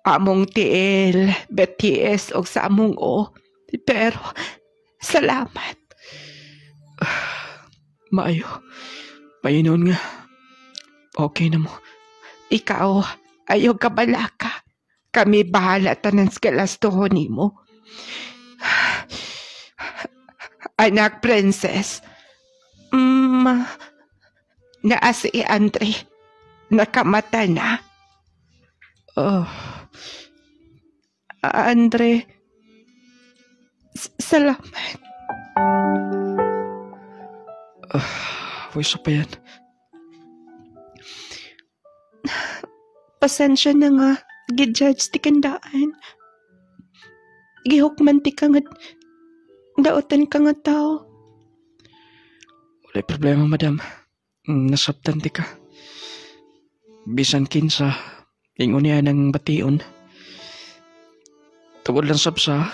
among TL, BTS o sa among Pero, salamat. Maayo. Painon nga. Okay na mo. Ikaw, ayaw ka balaka. Kami bahala tanan sa kalastuhon nimo. Anak Princess, naa si Andre. Nakamata na. Andre, salamat. Pwesa pa yan. Pasensya na nga. Gijudge ti kandaan. Gihukman ti ka nga. Daotan ka nga tao. Wala problema, madam. Nasabtan ti ka. Bisan kinsa. Ingon niya ng bation. Tawad lang sabsa.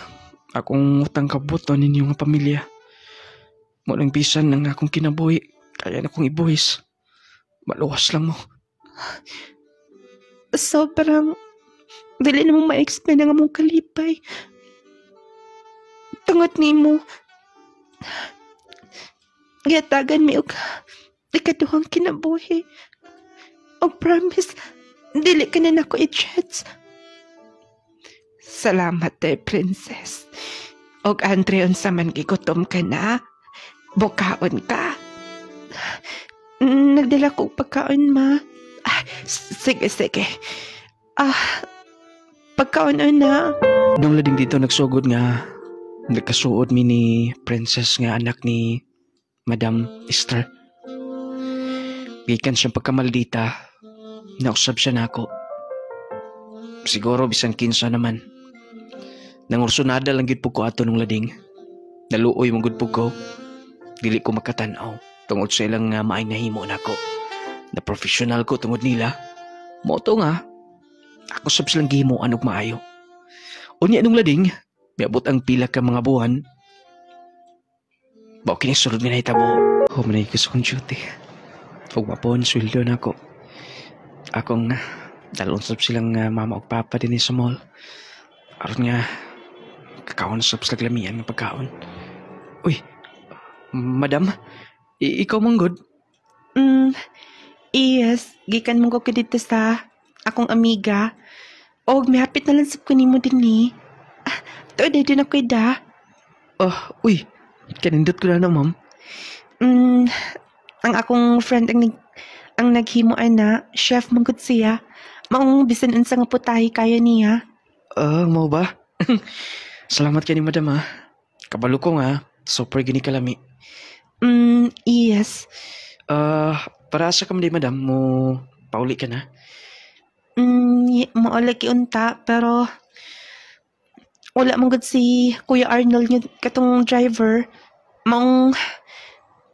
Akong utang kabuto ninyong pamilya. Mulang bisan ng akong kinabuhi. Kaya na kong ibuhis. Maluwas lang mo. Sobrang dili na mo ma-explain ang among kalipay. Tungot ni mo. Giyatagan mi og ikaduhang kinabuhi. Og promise, dili ka na nako i-chats. Salamat Princess. Og Andre, unsa man gigutom ka na. Bukaon ka. Nagdala ko pagkaon, ma. Sige. Pagkaon na. Nung lading dito nagsugod nga, nagkasuod mi ni Princess nga anak ni Madam Esther. Gikan siyang pagkamaldita, nausab siya na ako. Siguro bisan kinsa naman. Nangursunada lang gid po ko ato nung lading. Naluoy mong gud po ko. Dili ko makatanaw tungod sa ilang maay nahimo na ko. Na professional ko tungod nila. Moto nga, ako sab silang gihimuan og maayo. Unya nung lading, miabot ang pila ka mga buwan. Bawa kini sulod nga nahitabo. Manay ko sa kong duty. Huwag mapon, sweldo na ako. Akong dalon sab silang mama o papa din sa mall. Aron nga, kakaon sab sa lamian ng pagkaon. Uy, madam, ikaw manggod? Yes, gikan mo ko dito sa akong amiga. Og mahapit na lang sab ko nimo dinhi. Tuod din ako da. Uy, kanindot ko na ma'am. Ang akong friend ang naghimuan na, chef manggod siya. Maong bisan unsa nga putahe kaya niya. Mau ba? Salamat kay ni madam ha. Kabalo ko nga, super gini kalami. Yes. Para sa kam di madam, mo pauli ka na? Maula kiunta, pero wala mong good si Kuya Arnold yung katong driver. Maong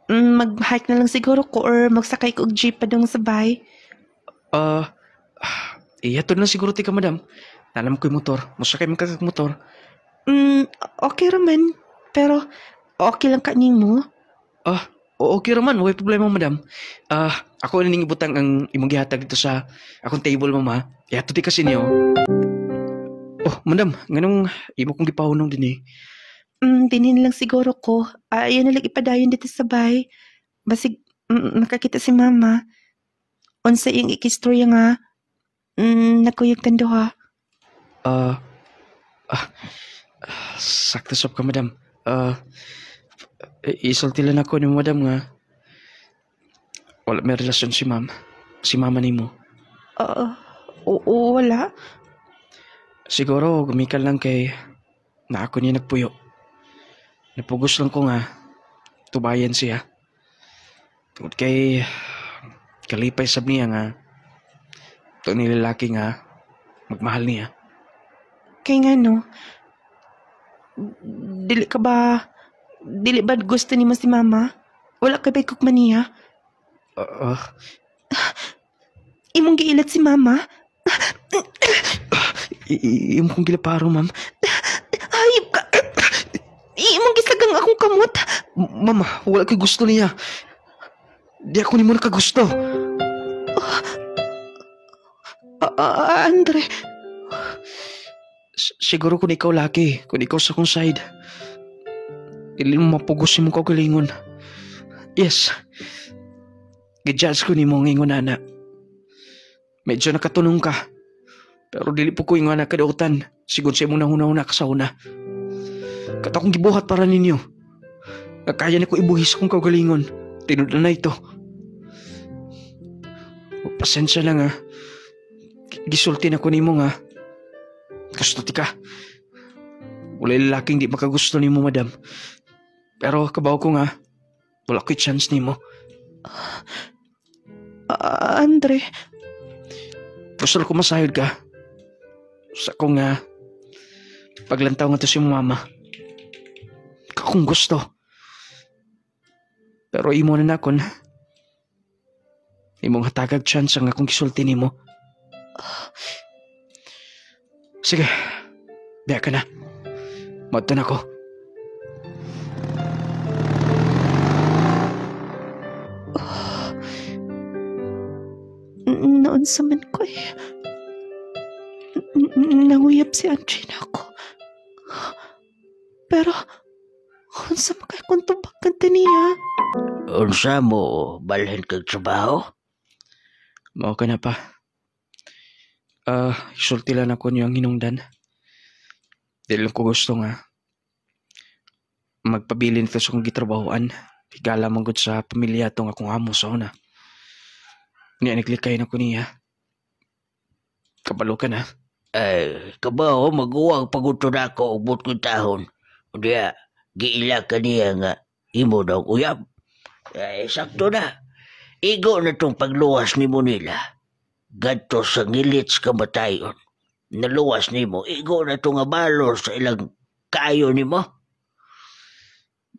mag-hike na lang siguro ko or magsakay ko og jeep pa dong sabay. Ihatod na siguro ti ka madam. Nanam ko yung motor. Masakay man kag motor. Okay raman. Pero okay lang ka nimo. Okay raman, way problema madam. Ako na ning ibutang ang imong gihatag dito sa akong table mama. Ihatod ti kasi niyo. Oh, madam, nganong imo kong gipahunong din eh. Dinin lang siguro ko. Ayaw na lang ipadayon dito sa bay. Basig, nakakita si mama. Unsa yung ikistorya nga. Nakuyog tando ha. Sakto sab ka, madam. Isulti lang ako ni madam nga. Wala may relasyon si ma'am. Si mama ni mo. Wala. Siguro, gumikan lang kay na ako niya nagpuyo. Napugos lang ko nga tubayan siya. Tungkol kay kalipay sab niya nga ito nilalaki nga magmahal niya. Kaya nga no, dili ba gusto ni mo si mama? Wala ka ba ikukman niya? Imong giilat si mama? Imong kong gilaparo, ma'am. Hayop ka! Imong gisagang akong kamot. Mama, wala ko'y gusto niya. Di ako ni mo nakagusto. Andre. Siguro kung ikaw laki, kung ikaw sa kong side, ilin mo mapugusin mo kagalingon. Yes. Gijudge ko ni mo ngingon, anak. Medyo nakatunong ka. Pero dili po ko yung anak kadautan. Sigon siya mong nahuna-huna ka sa una. Katakong gibuhat para ninyo. Nakaya na ko ibuhis kong kagalingon. Tinud na ito. Pasensya lang ha. Gisulti na ko ni mo nga. Gusto ti ka. Wala lalaking di makagusto ni mo, madam. Pero kabaw ko nga, wala ko'y chance ni mo. Andre. Gusto ko masahid ka. Sa ko nga, paglantaw nga to si mama. Kung gusto. Pero imo na nakon. Imong hatagag chance ang akong gisulti ni mo. Sige, biya ka na. Madto na ko. Noon sa man ko eh. Nanguyab si Andre na ako. Pero, unsa makakundubak kanta niya? Unsa mo, balhin kag trabaho? Mao ka na pa. Isulti lang ako niyo ang hinungdan. Dahil lang ko gusto nga magpabilin ito sa kong gitrabahoan. Higala manggod sa pamilya itong akong amo sa una. Niya naglikay na ko niya. Kabalo ka na. Ay, kabaho, mag-uwang paguto na ako ubot kong tahon. Diya, giila ka niya nga imo daw uyab. Ay, sakto na. Igo na tong pagluwas ni mo nila. Gadto sa ngilits kamatayon. Naluwas ni mo, igo na tong abalo sa ilang kayo ni mo.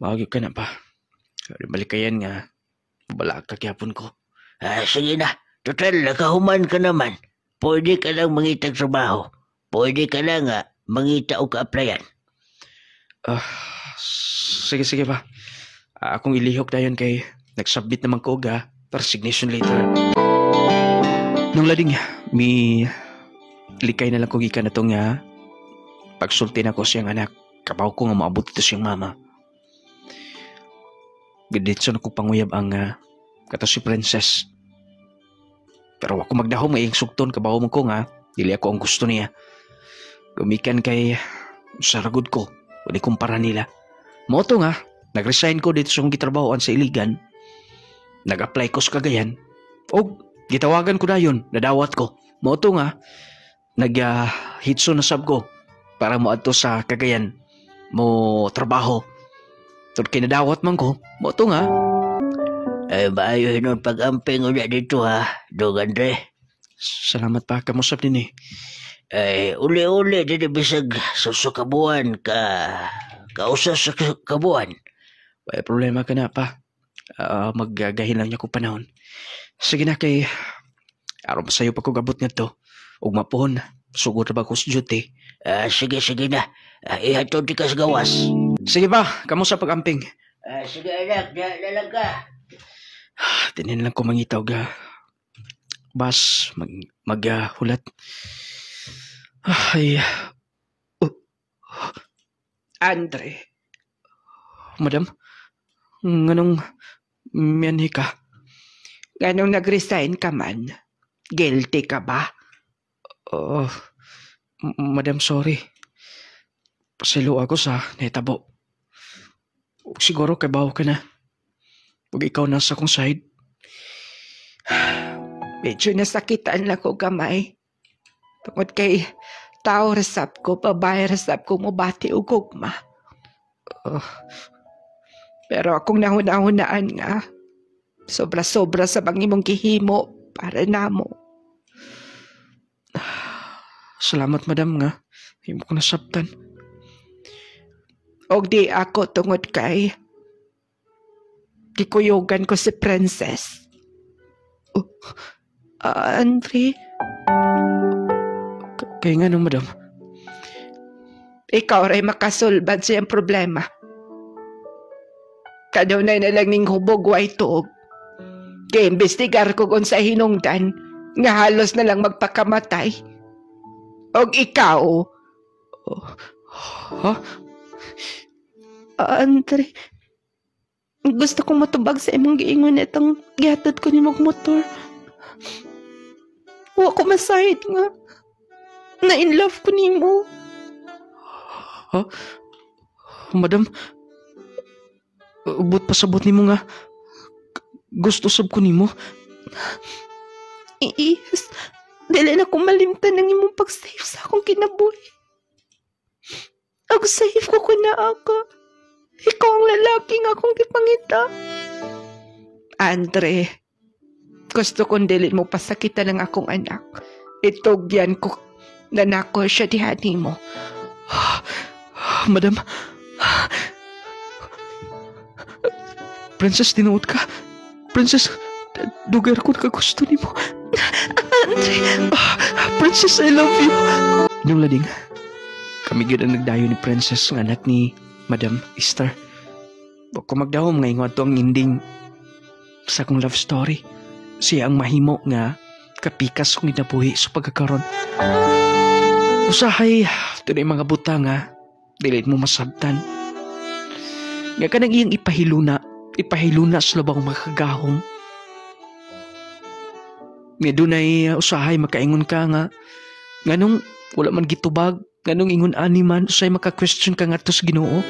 Bagay ka na pa. Balikayan nga, balag kakyapon ko. Sige na. Total, nakahuman ka naman. Pwede ka lang mangitag trabaho. Pwede ka lang mangita o ka-applyan. Sige pa. Akong ilihok na yun kay nagsubmit naman ko para resignation letter. Nung lading, may likay na lang ko gikan na itong pagsulti na ko siyang anak. Kapaw ko nga maabot ito siyang mama. Gaditso na ko panguyab ang kato si Princess. Pero ako magdahom ngayong sugton kabaw mo ko nga, dili ako ang gusto niya. Gumikan kay saragod ko, wali kumpara nila. Moto nga, nag-resign ko dito sa gitrabahoan sa Iligan. Nag-apply ko sa Cagayan. O, gitawagan ko na yun, nadawat ko. Moto nga, nag-hitso na sab ko para mo adto sa Cagayan mo trabaho. Tod kinadawat man ko, moto nga. Ay, maayo nun pag-amping ulit dito Dog Andre. Salamat pa, kamusap din eh. Ay, uli-uli din bisag susukabuan kausas sa kabuan. May problema ka na pa. Maggagahin lang niya ko panahon. Sige na kay araw pa sa'yo pagkugabot nga to. Ug mapuhon, sugod na ba ko sa duty? Sige na. Ihatod di ka sa gawas. Sige ba, kamusta pag-amping? Sige anak, dalag ka. Tinin lang ko mangitaw Bas, maghulat. Ay, Andre, Madam, nganong miyanhi ka? ganong nag-resign ka man? Guilty ka ba? Madam, sorry. Pasilo ako sa netabo. Siguro kabaw ka na. Pag ikaw nasa kong side. Medyo nasakitan lang ko gamay. Tungod kay tao rasap ko, babae rasap ko mubati o gugma. Pero akong nahuna-hunaan nga, sobra-sobra sa bang imong gihimo para namo. Salamat, madam, nga. Hindi mo ko nasabtan. Og di ako tungod kay kikuyogan ko si Princess. Andre? Kaya nga no, madam. Ikaw ray makasulbad siyang problema. Kadunay na lang ning hubog way tuog. Kaya imbestigar ko kung sa hinungdan nga halos na lang magpakamatay. Og ikaw? Andre, gusto kong matubag sa imong giingon itong gihatod ko ni motor. Wa ko masahit nga. Na in love ko nimo. Madam, but pasabot nimo nga gusto sab ko nimo. Yes. Dili na ko malimtan ng imong pag-save sa akong kinabuhi. Ag-save ko na ako. Ikaw ang lalaki nga akong gipangita. Andre, gusto kong dili mo pasakitan ng akong anak. Itugyan ko na nako siya dihani mo. Madam, Princess, tinuod ka. Princess, dugar ko nakagusto ni mo. Andre! Princess, I love you. Nung lading, kami gid ang nagdayo ni Princess ng anak ni Madam Esther. Bako magdahom nga ingon ang ending sa akong love story. Siya ang mahimo nga kapikas kong inabuhi sa pagkakaroon. Usahay, tunay mga buta nga, dilit mo masabtan. Nga ka nang iyang ipahiluna sa labang makagahom. Nga dunay usahay makaingon ka nga, nganong wala man gitubag, nganong ingon animan, usay maka-question ka nga to sa Ginoo.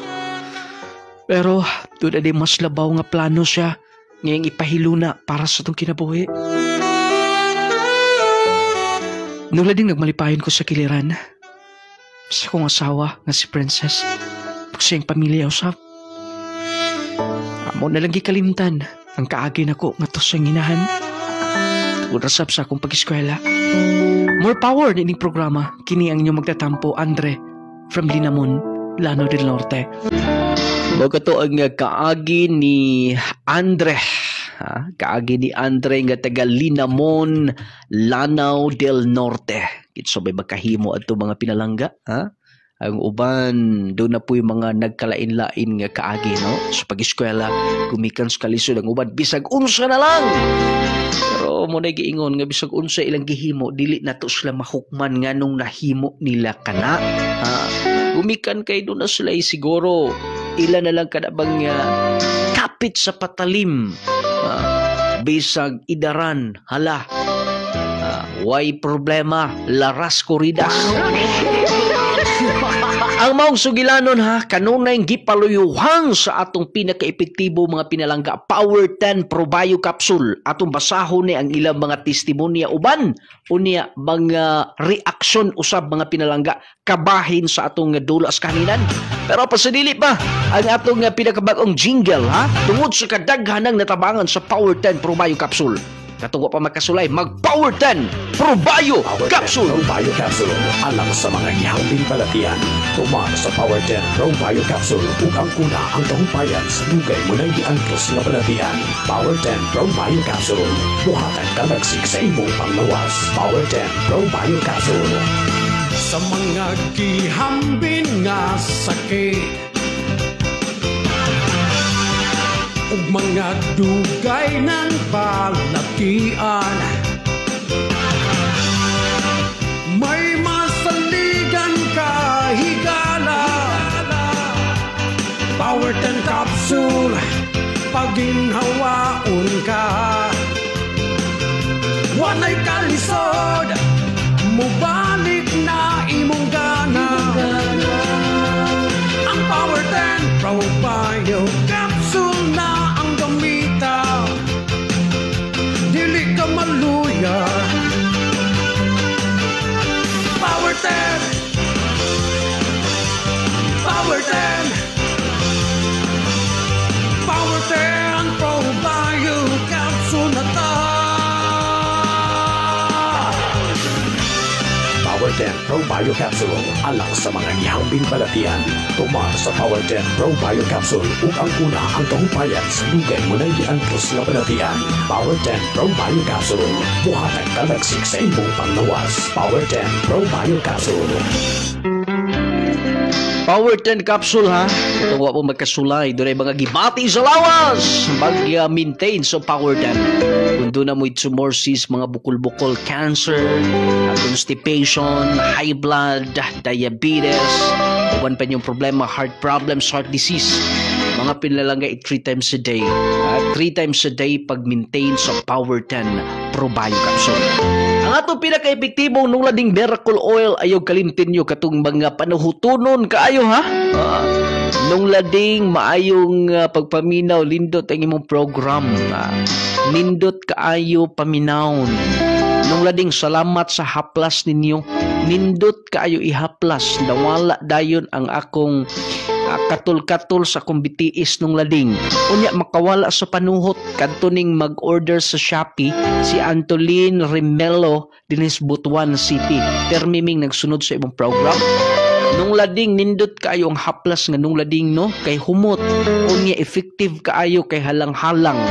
Pero, doon na di mas labaw nga plano siya, ngayong ipahiluna para sa itong kinabuhi. Nung lading nagmalipayon ko sa kiliran, sa kong asawa nga si Princess, siyang pamilya usap. Amo na lang gikalimtan, ang kaagin ako nga to siyang inahan. Urasap sa akong pag-eskwela. More power nining programa, kini ang inyong magtatampo, Andre, from Linamon, Lanao del Norte. Bago to ang kaagi ni Andre. Kaagi ni Andre nga taga Linamon, Lanao del Norte. Kitso may magkahimo at mga pinalangga. Ang uban, doon na po yung mga nagkalain-lain nga kaagi, no? Sa pag-eskwela, gumikan sa kalisod ang uban, bisag unsa na lang! Pero mo na giingon nga bisag unsa ilang gihimo, dili na to sila mahukman nga nung nahimo nila kana. Gumikan kay doon na sila siguro, ilan na lang kadabang kapit sa patalim. Bisag idaran, hala. Way problema, laras koridas. Ang maong sugilanon kanunay gipaluyuhang sa atong pinaka-epektibo mga pinalangga Power 10 Probio Capsule. Atong basahon ni ang ilang mga testimonya uban unya mga reaksyon usab mga pinalangga kabahin sa atong dulas kaninan. Pero pasadili pa ang atong pinakabag-ong jingle tungod sa kadaghanang natabangan sa Power 10 Probio Capsule. Katunggo pa makasulay, mag-Power 10 Probio Capsule! Probio Capsule alang sa mga gihambing balatian. Tumar sa Power 10 Probio Capsule ug ang kuna ang tahumpayan sa dugay mo nang giangkos nga balatian. Power 10 Probio Capsule. Buhatan kalagsik sa imong panglawas. Power 10 Probio Capsule. Sa mga gihambing nga sakit ug mga dugay ng balatian, may masaligan ka higala Capsule paginhawaon ka wanay kalisod mubalik na imong gana ang Power 10 Pro Bio Capsule na ang gamita dili ka maluya Power 10 Power 10 Power 10 Pro Bio Capsule na ta Power 10 Pro Bio Capsule alang sa mga gihambing balatian. Tumar sa Power 10 Pro Bio Capsule ug ang una ang kahupayan sa dugay mo na giangkos nga balatian. Power 10 Pro Bio Capsule buhatag kalagsik sa imong panglawas. Power 10 Pro Bio Capsule. Power 10 capsule ha. Ito wa po magkasulay. Doon ay mga gibati sa lawas. Mag-maintain sa Power 10. Kung doon na mo'y tumorsis, mga bukol-bukol, cancer, constipation, high blood, diabetes, uban pa yung problema, heart problems, heart disease. Mga pinalangga 3 times a day. 3 times a day pag-maintain sa Power 10 Pro Bio Capsule. Ang atong pinaka-epektibong nung lading miracle oil ayaw kalimtin nyo katong mga panuhutunon kaayo ha. Nung lading maayong pagpaminaw lindot ang imong program. Nindot kaayo paminawon. Nung lading salamat sa haplas ninyo. Nindot kaayo ihaplas. Nawala dayon ang akong katul-katul sa kumbitiis nung lading. Unya makawala sa panuhot kadto ning mag-order sa Shopee si Antolin Rimelo dinis Butuan City. Termiming nagsunod sa imong program. Nung lading nindot kaayo ang haplas nga nung lading no kay humot. Unya effective kaayo kay halang-halang.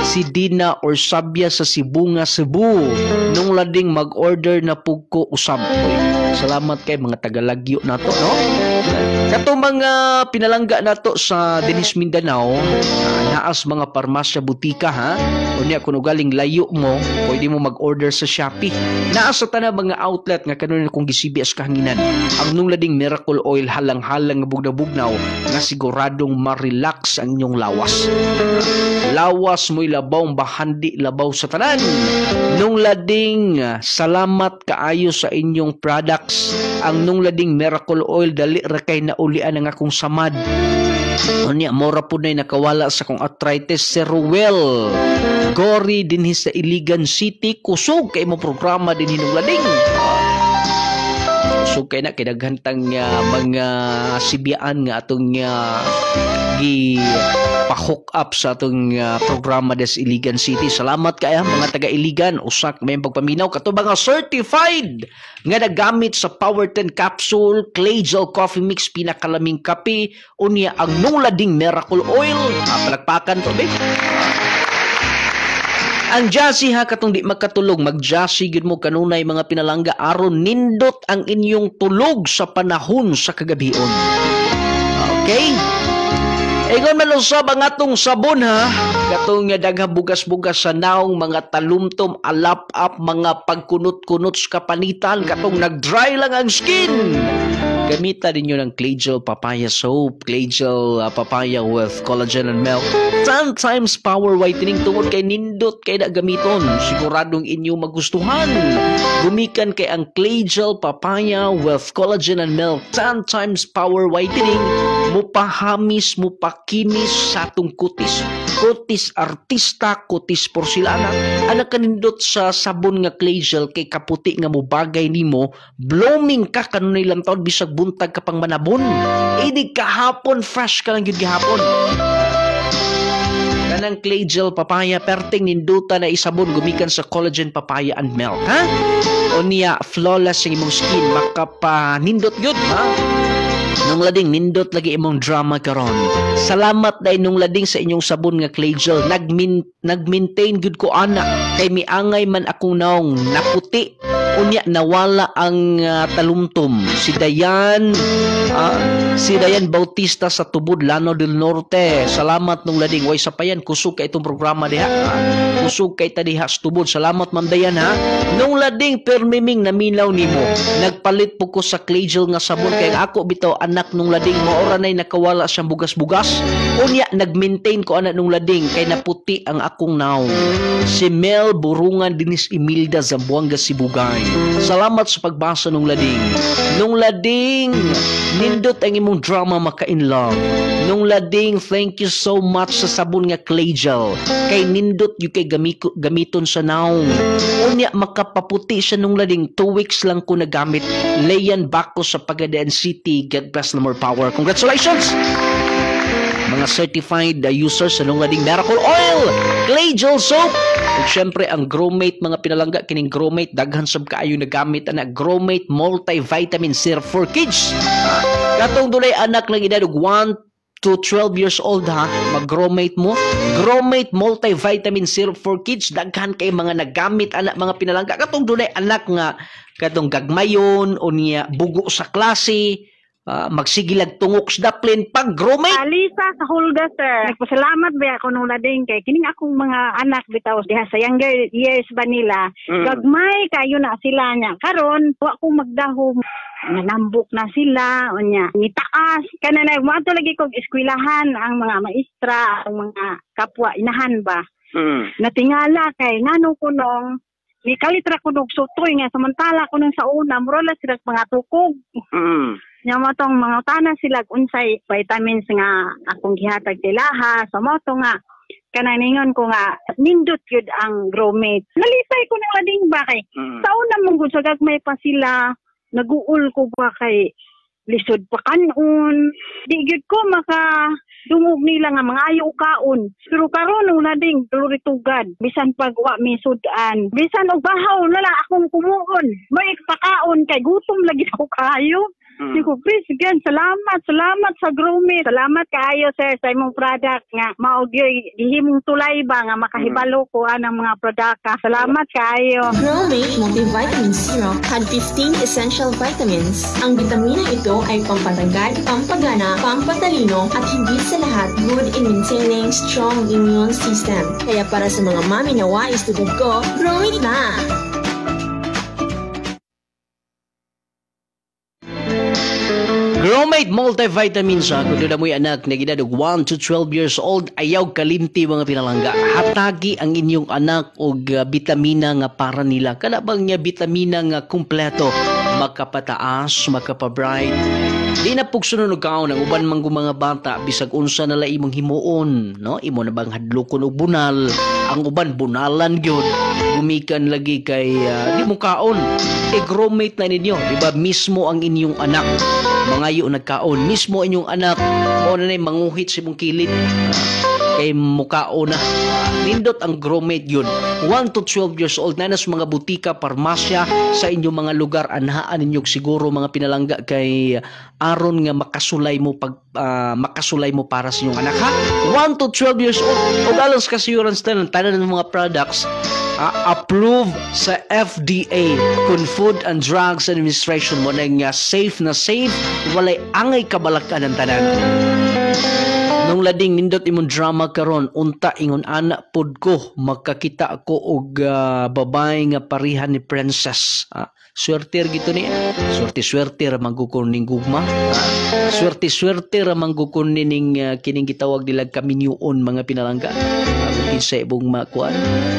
Si Dina or Sabia sa Sibunga, Cebu. Nung lading mag-order na pugko usab. Salamat kay mga tagalagyo nato no. Kato mga pinalangga nato sa Dinis Mindanao, naas mga parmasya butika ha. Unya kuno galing layo mo, pwede mo mag-order sa Shopee. Naas sa tanang mga outlet nga kanon kung gisibias kahanginan. Ang nung lading miracle oil halang-halang nga bugnaw-bugnaw nga siguradong ma-relax ang inyong lawas. Lawas mo ilabaw bahandi labaw sa tanan. Nung lading salamat kaayo sa inyong products. Ang nung lading miracle oil dali ra kay naulian ang akong samad. Unya mora po na nakawala sa kong arthritis. Sir Ruel Gori dinhi sa Iligan City. Kusog kay mo programa din hinung lading. Kusog kay na kinaghantang mga sibiyaan nga atong gi pa-hook up sa atong programa des Iligan City. Salamat kaya mga taga Iligan. Usak may pagpaminaw kato mga certified nga nagamit sa Power 10 Capsule, Clay Gel Coffee Mix, pinakalaming kape, unya ang nung lading miracle oil. Palakpakan to be. Ang Jassy ha katong di makatulog, mag-Jassy gyud mo kanunay mga pinalangga aron nindot ang inyong tulog sa panahon sa kagabion. Okay? Ingon man usab ang atong sabon ha. Katong dagha bugas-bugas sa naong mga talumtom, alap-up, mga pagkunot-kunot sa kapanitan, katong nag-dry lang ang skin. Gamitan ninyo ng Clay Gel Papaya Soap, Clay Gel Papaya with collagen and milk. Sometimes power whitening tungod kay nindot kay na gamiton. Siguradong inyo magustuhan. Gumikan kay ang Clay Gel Papaya with collagen and milk. Sometimes power whitening. Mupahamis, mupakinis sa atong kutis. Kutis artista, kutis porsilana. Anak kanindot sa sabon nga Clay Gel kay kaputi nga mubagay nimo. Blooming ka kanunay lang taon bisag buntag ka pang manabon. Idi kahapon fresh ka lang yun gihapon. Kanang Clay Gel Papaya perting ninduta na isabon gumikan sa collagen papaya and milk ha. Unya flawless ang imong skin makapanindot yun ha. Nung lading nindot lagi imong drama karon. Salamat dai nung lading sa inyong sabon nga Clay Gel. Nag-maintain gud ko ana kay miangay man akong naong naputi. Unya nawala ang talumtom. Si Dayan Bautista sa Tubod, Lano del Norte. Salamat nung lading. Way sapayan kusog kay itong programa diha. Kusog kay ta diha sa Tubod. Salamat Ma'am Dayan ha. Nung lading permiming naminaw nimo. Nagpalit po ko sa Clay Gel nga sabon kay ako bitaw anak nung lading maora nay nakawala siyang bugas-bugas. Unya nag-maintain ko anak nung lading kay naputi ang akong naong. Si Mel Burungan Dinis Imelda Zamboanga Sibugay. Salamat sa pagbasa nung lading. Nung lading, nindot ang imong drama maka-in love. Nung lading, thank you so much sa sabon nga clay gel. Kay nindot yung kay gamiton sa naong. Unya makapaputi siya nung lading. 2 weeks lang ko nagamit. Leyan Bako sa Pagadian City. God bless, no more power. Congratulations! Mga certified users sa nung lading Miracle Oil, Clay Gel Soap, at syempre ang Growmate, mga pinalangga kining Growmate, daghan sab kaayo nagamit ana Growmate multivitamin syrup for kids. Katong dunay anak lang edad 1 to 12 years old ha, mag-Growmate mo. Growmate multivitamin syrup for kids, daghan kay mga nagamit anak mga pinalangga. Katong dunay anak nga katong gagmayon o niya bugo sa klase, magsigilag tungok sa daplin pag Growmate. Alisa sa Hulga, sir. Nagpasalamat ba ako nung lading kay kining akong mga anak bitaw diha sa younger years ba nila. Gagmay kayo na sila nya. Karon wa ko magdahom. Nanambok na sila unya ni taas kanana mo ato lagi kog eskwelahan ang mga maestra ang mga kapwa inahan ba. Natingala kay ngano ko nung ni kalitra ko og sutoy nga samantala ko nung sa una mura la sila mga tukog. Nya mo tong mga utana sila unsay vitamins nga akong gihatag tilaha sa mo to nga kananingon ko nga nindot yun ang Growmate. Nalisay ko na lading ba kay sa una mong gud sa gagmay pa sila naguul ko ba kay lisod pa kanon. Di gyud ko maka dungog nila nga mga ayo kaon. Pero karon nung lading tugad bisan pag wa mi sudan. Bisan og bahaw na lang akong kumuon. May pakaon kay gutom lagi ko kayo. Siko, please, again, salamat sa Growmate. Salamat kaayo, sir, sa imong product nga maugyoy gihimong tulay ba nga makahibalo ko anang mga produkta. Salamat kaayo. Growmate Multivitamin Syrup had 15 essential vitamins. Ang bitamina ito ay pampatagad, pampagana, pampatalino, at higit sa lahat, good in maintaining strong immune system. Kaya para sa mga mami na wais tulad ko, Growmate na! Growmate multivitamin sa kung doon mo'y anak na ginadog 1 to 12 years old, ayaw kalimti mga pinalangga. Hatagi ang inyong anak og bitamina nga para nila. Kana bang niya bitamina nga kumpleto, makapataas, makapabright. Di na pugsunod og kaon ang uban mang mga bata bisag unsa na la imong himuon, no? Imo na bang hadlokon og bunal, ang uban bunalan gyud. Gumikan lagi kay di mo kaon. Growmate na ninyo, di ba? Mismo ang inyong anak mangayo nagkaon, mismo inyong anak o na manguhit si mong kilit kay mukao na. Nindot ang Growmate yun. 1 to 12 years old na sa mga butika, parmasya sa inyong mga lugar, anhaan ninyo siguro mga pinalangga kay aron nga makasulay mo makasulay mo para sa inyong anak ha. 1 to 12 years old o alang sa kasiyuran sa tanan ng mga products approved sa FDA kun Food and Drugs Administration mo na safe na safe, walay angay kabalakan ng tanan. Nung lading nindot imong drama karon, unta ingon anak pod ko makakita ako og babae nga parihan ni Princess. Swerter gito ni. Swerte ra manggukon ning gugma. Swerte ra manggukon ning kining gitawag nila kaminyuon mga pinalangga. Sa ibong makuan.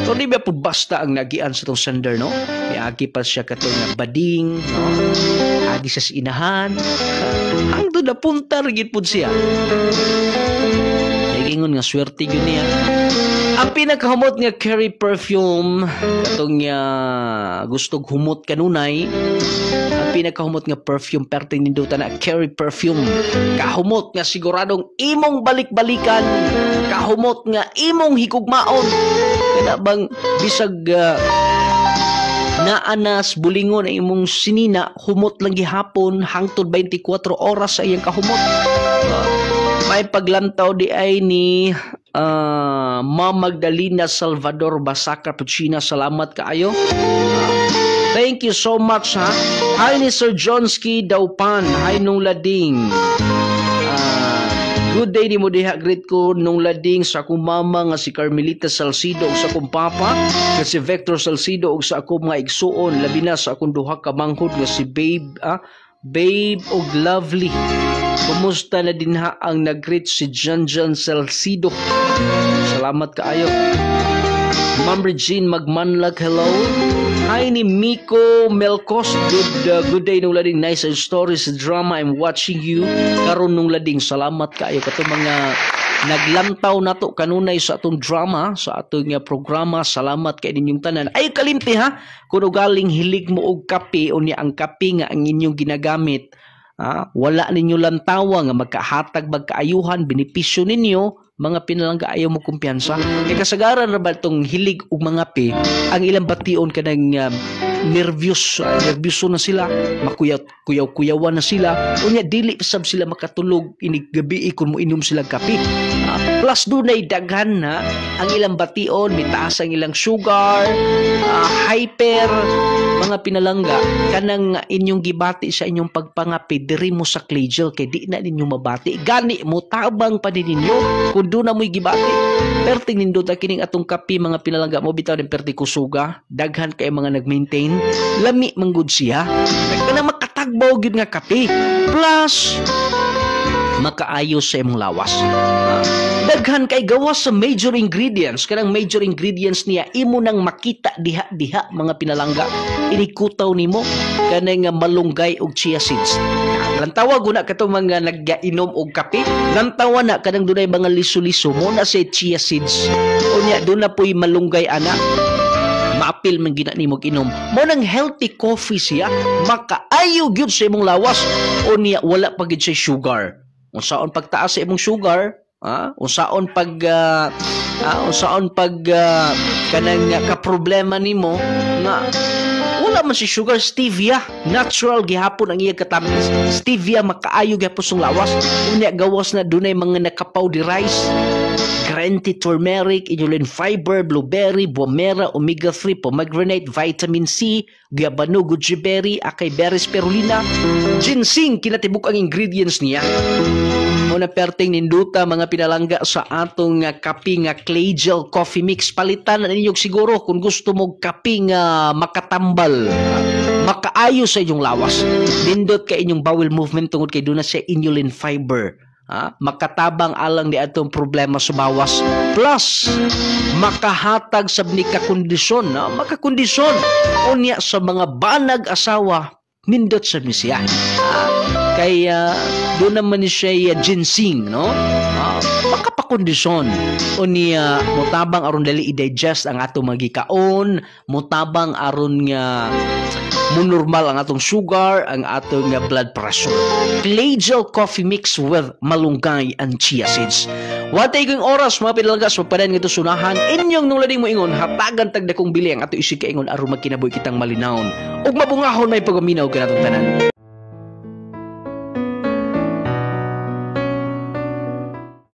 So, di ba po basta ang nagian sa itong sender, no? May agi pa siya katong nga bading, no? Agi sa inahan. Ang doon na punta, rigid po siya. Nagingon nga, swerte yun niya. Ang pinakahumot nga Carry Perfume, katong gustong humot kanunay, ang pinakahumot nga perfume perting nindutan na Carry Perfume. Kahumot nga siguradong imong balik-balikan, kahumot nga imong higugmaon. Kaya bang bisag naanas bulingon ang imong sinina, humot lang gihapon hangtod 24 oras sa iyang kahumot. May paglantaw di ay ni Ma'am Magdalena Salvador Basaca Puchina. Salamat kaayo. Thank you so much ha. Hi ni Sir Johnsky Daupan. Hi nung lading. Good day ni mo diha, greet ko nung lading sa akong mama nga si Carmelita Salcido ug sa akong papa nga si Vector Salcido ug sa akong mga igsuon, labi na sa akong duha ka manghod nga si Babe og Lovely. Kumusta na din ha ang nag-greet si Janjan Salcido. Salamat kaayo. Ma'am Regine Magmanlag, hello. Hi ni Miko Melcos, good day nung lading, nice stories, drama, I'm watching you. Karon nung lading, salamat kaayo kato mga naglantaw na to kanunay sa atong drama, sa atong programa. Salamat kay ninyong tanan. Ay kalimti ha, kung galing hilig mo og kape o niya ang kape nga ang inyong ginagamit, wala ninyo lantawa nga magkahatag magkaayuhan benepisyo ninyo, mga pinalangga ayaw mo kumpiyansa. Kaya kasagaran na ba itong hilig o mga pe, ang ilang bation ka ng nervyoso na sila, makuyaw-kuyawan na sila, o niya dili sab sila makatulog inig gabi kung mo inom silang kape. Plus doon ay daghan na ang ilang bation, mitaas ang ilang sugar, hyper, mga pinalangga, kanang inyong gibati sa inyong pagpangapi, diri mo sa Claygel, kay di na ninyo mabati. Gani mo, tabang pa din ninyo, kung doon na mo'y gibati. Perting nindot na kining atong kapi, mga pinalangga mo, bitaw ng perti kusuga, daghan kay mga nag-maintain, lami manggod siya, nagkanang makatagbaw yun nga kapi. Plus, makaayos sa imong lawas. Daghan kay gawas sa major ingredients. Kanang major ingredients niya imo nang makita diha-diha, mga pinalangga. Inikutaw nimo kanang malunggay og chia seeds. Lantawa guna kato mga nagainom og kape. Lantawa na kanang dunay mga liso-liso mo na sa chia seeds. Unya doon na po'y malunggay ana. Maapil man gina nimo inom. Mo nang healthy coffee siya. Makaayo gyud sa imong lawas. Unya wala pa gyud sa sugar. Unsaon pagtaas sa imong sugar, unsaon pag kanang kaproblema nimo nga wala man si sugar, stevia, natural gihapon ang iya katamis. Stevia makaayo gyapon sa lawas. Unya gawas na dunay mga nakapowderize, green tea, turmeric, inulin fiber, blueberry, bomera, omega-3, pomegranate, vitamin C, guayabano, goji berry, acai berry, spirulina, ginseng, kinatibuk ang ingredients niya. Muna perting ninduta mga pinalangga sa atong kape nga Claygel coffee mix. Palitan na ninyog siguro kung gusto mo kape nga makatambal, makaayo sa inyong lawas. Nindot ka inyong bowel movement tungod kay doon na siya inulin fiber. Makatabang alang di atong problema sa bawas. Plus, makahatag sa makakondisyon unya sa mga banag asawa, nindot sa misya. Kaya doon naman siya ginseng, no? Makapakondisyon. Unya, mutabang aron dali i-digest ang atong magikaon, mutabang aron nga normal ang atong sugar, ang atong blood pressure. Claygel coffee mix with malunggay and chia seeds. Watay kong oras, mga pinalanggas, magpadan nga ito sunahan. Inyong nung lading mo ingon, hatagan tagda kong bili ang ato isig ka ingon aron magkinaboy kitang malinawon. Ug mabungahon may pagaminaw ka natong tanan.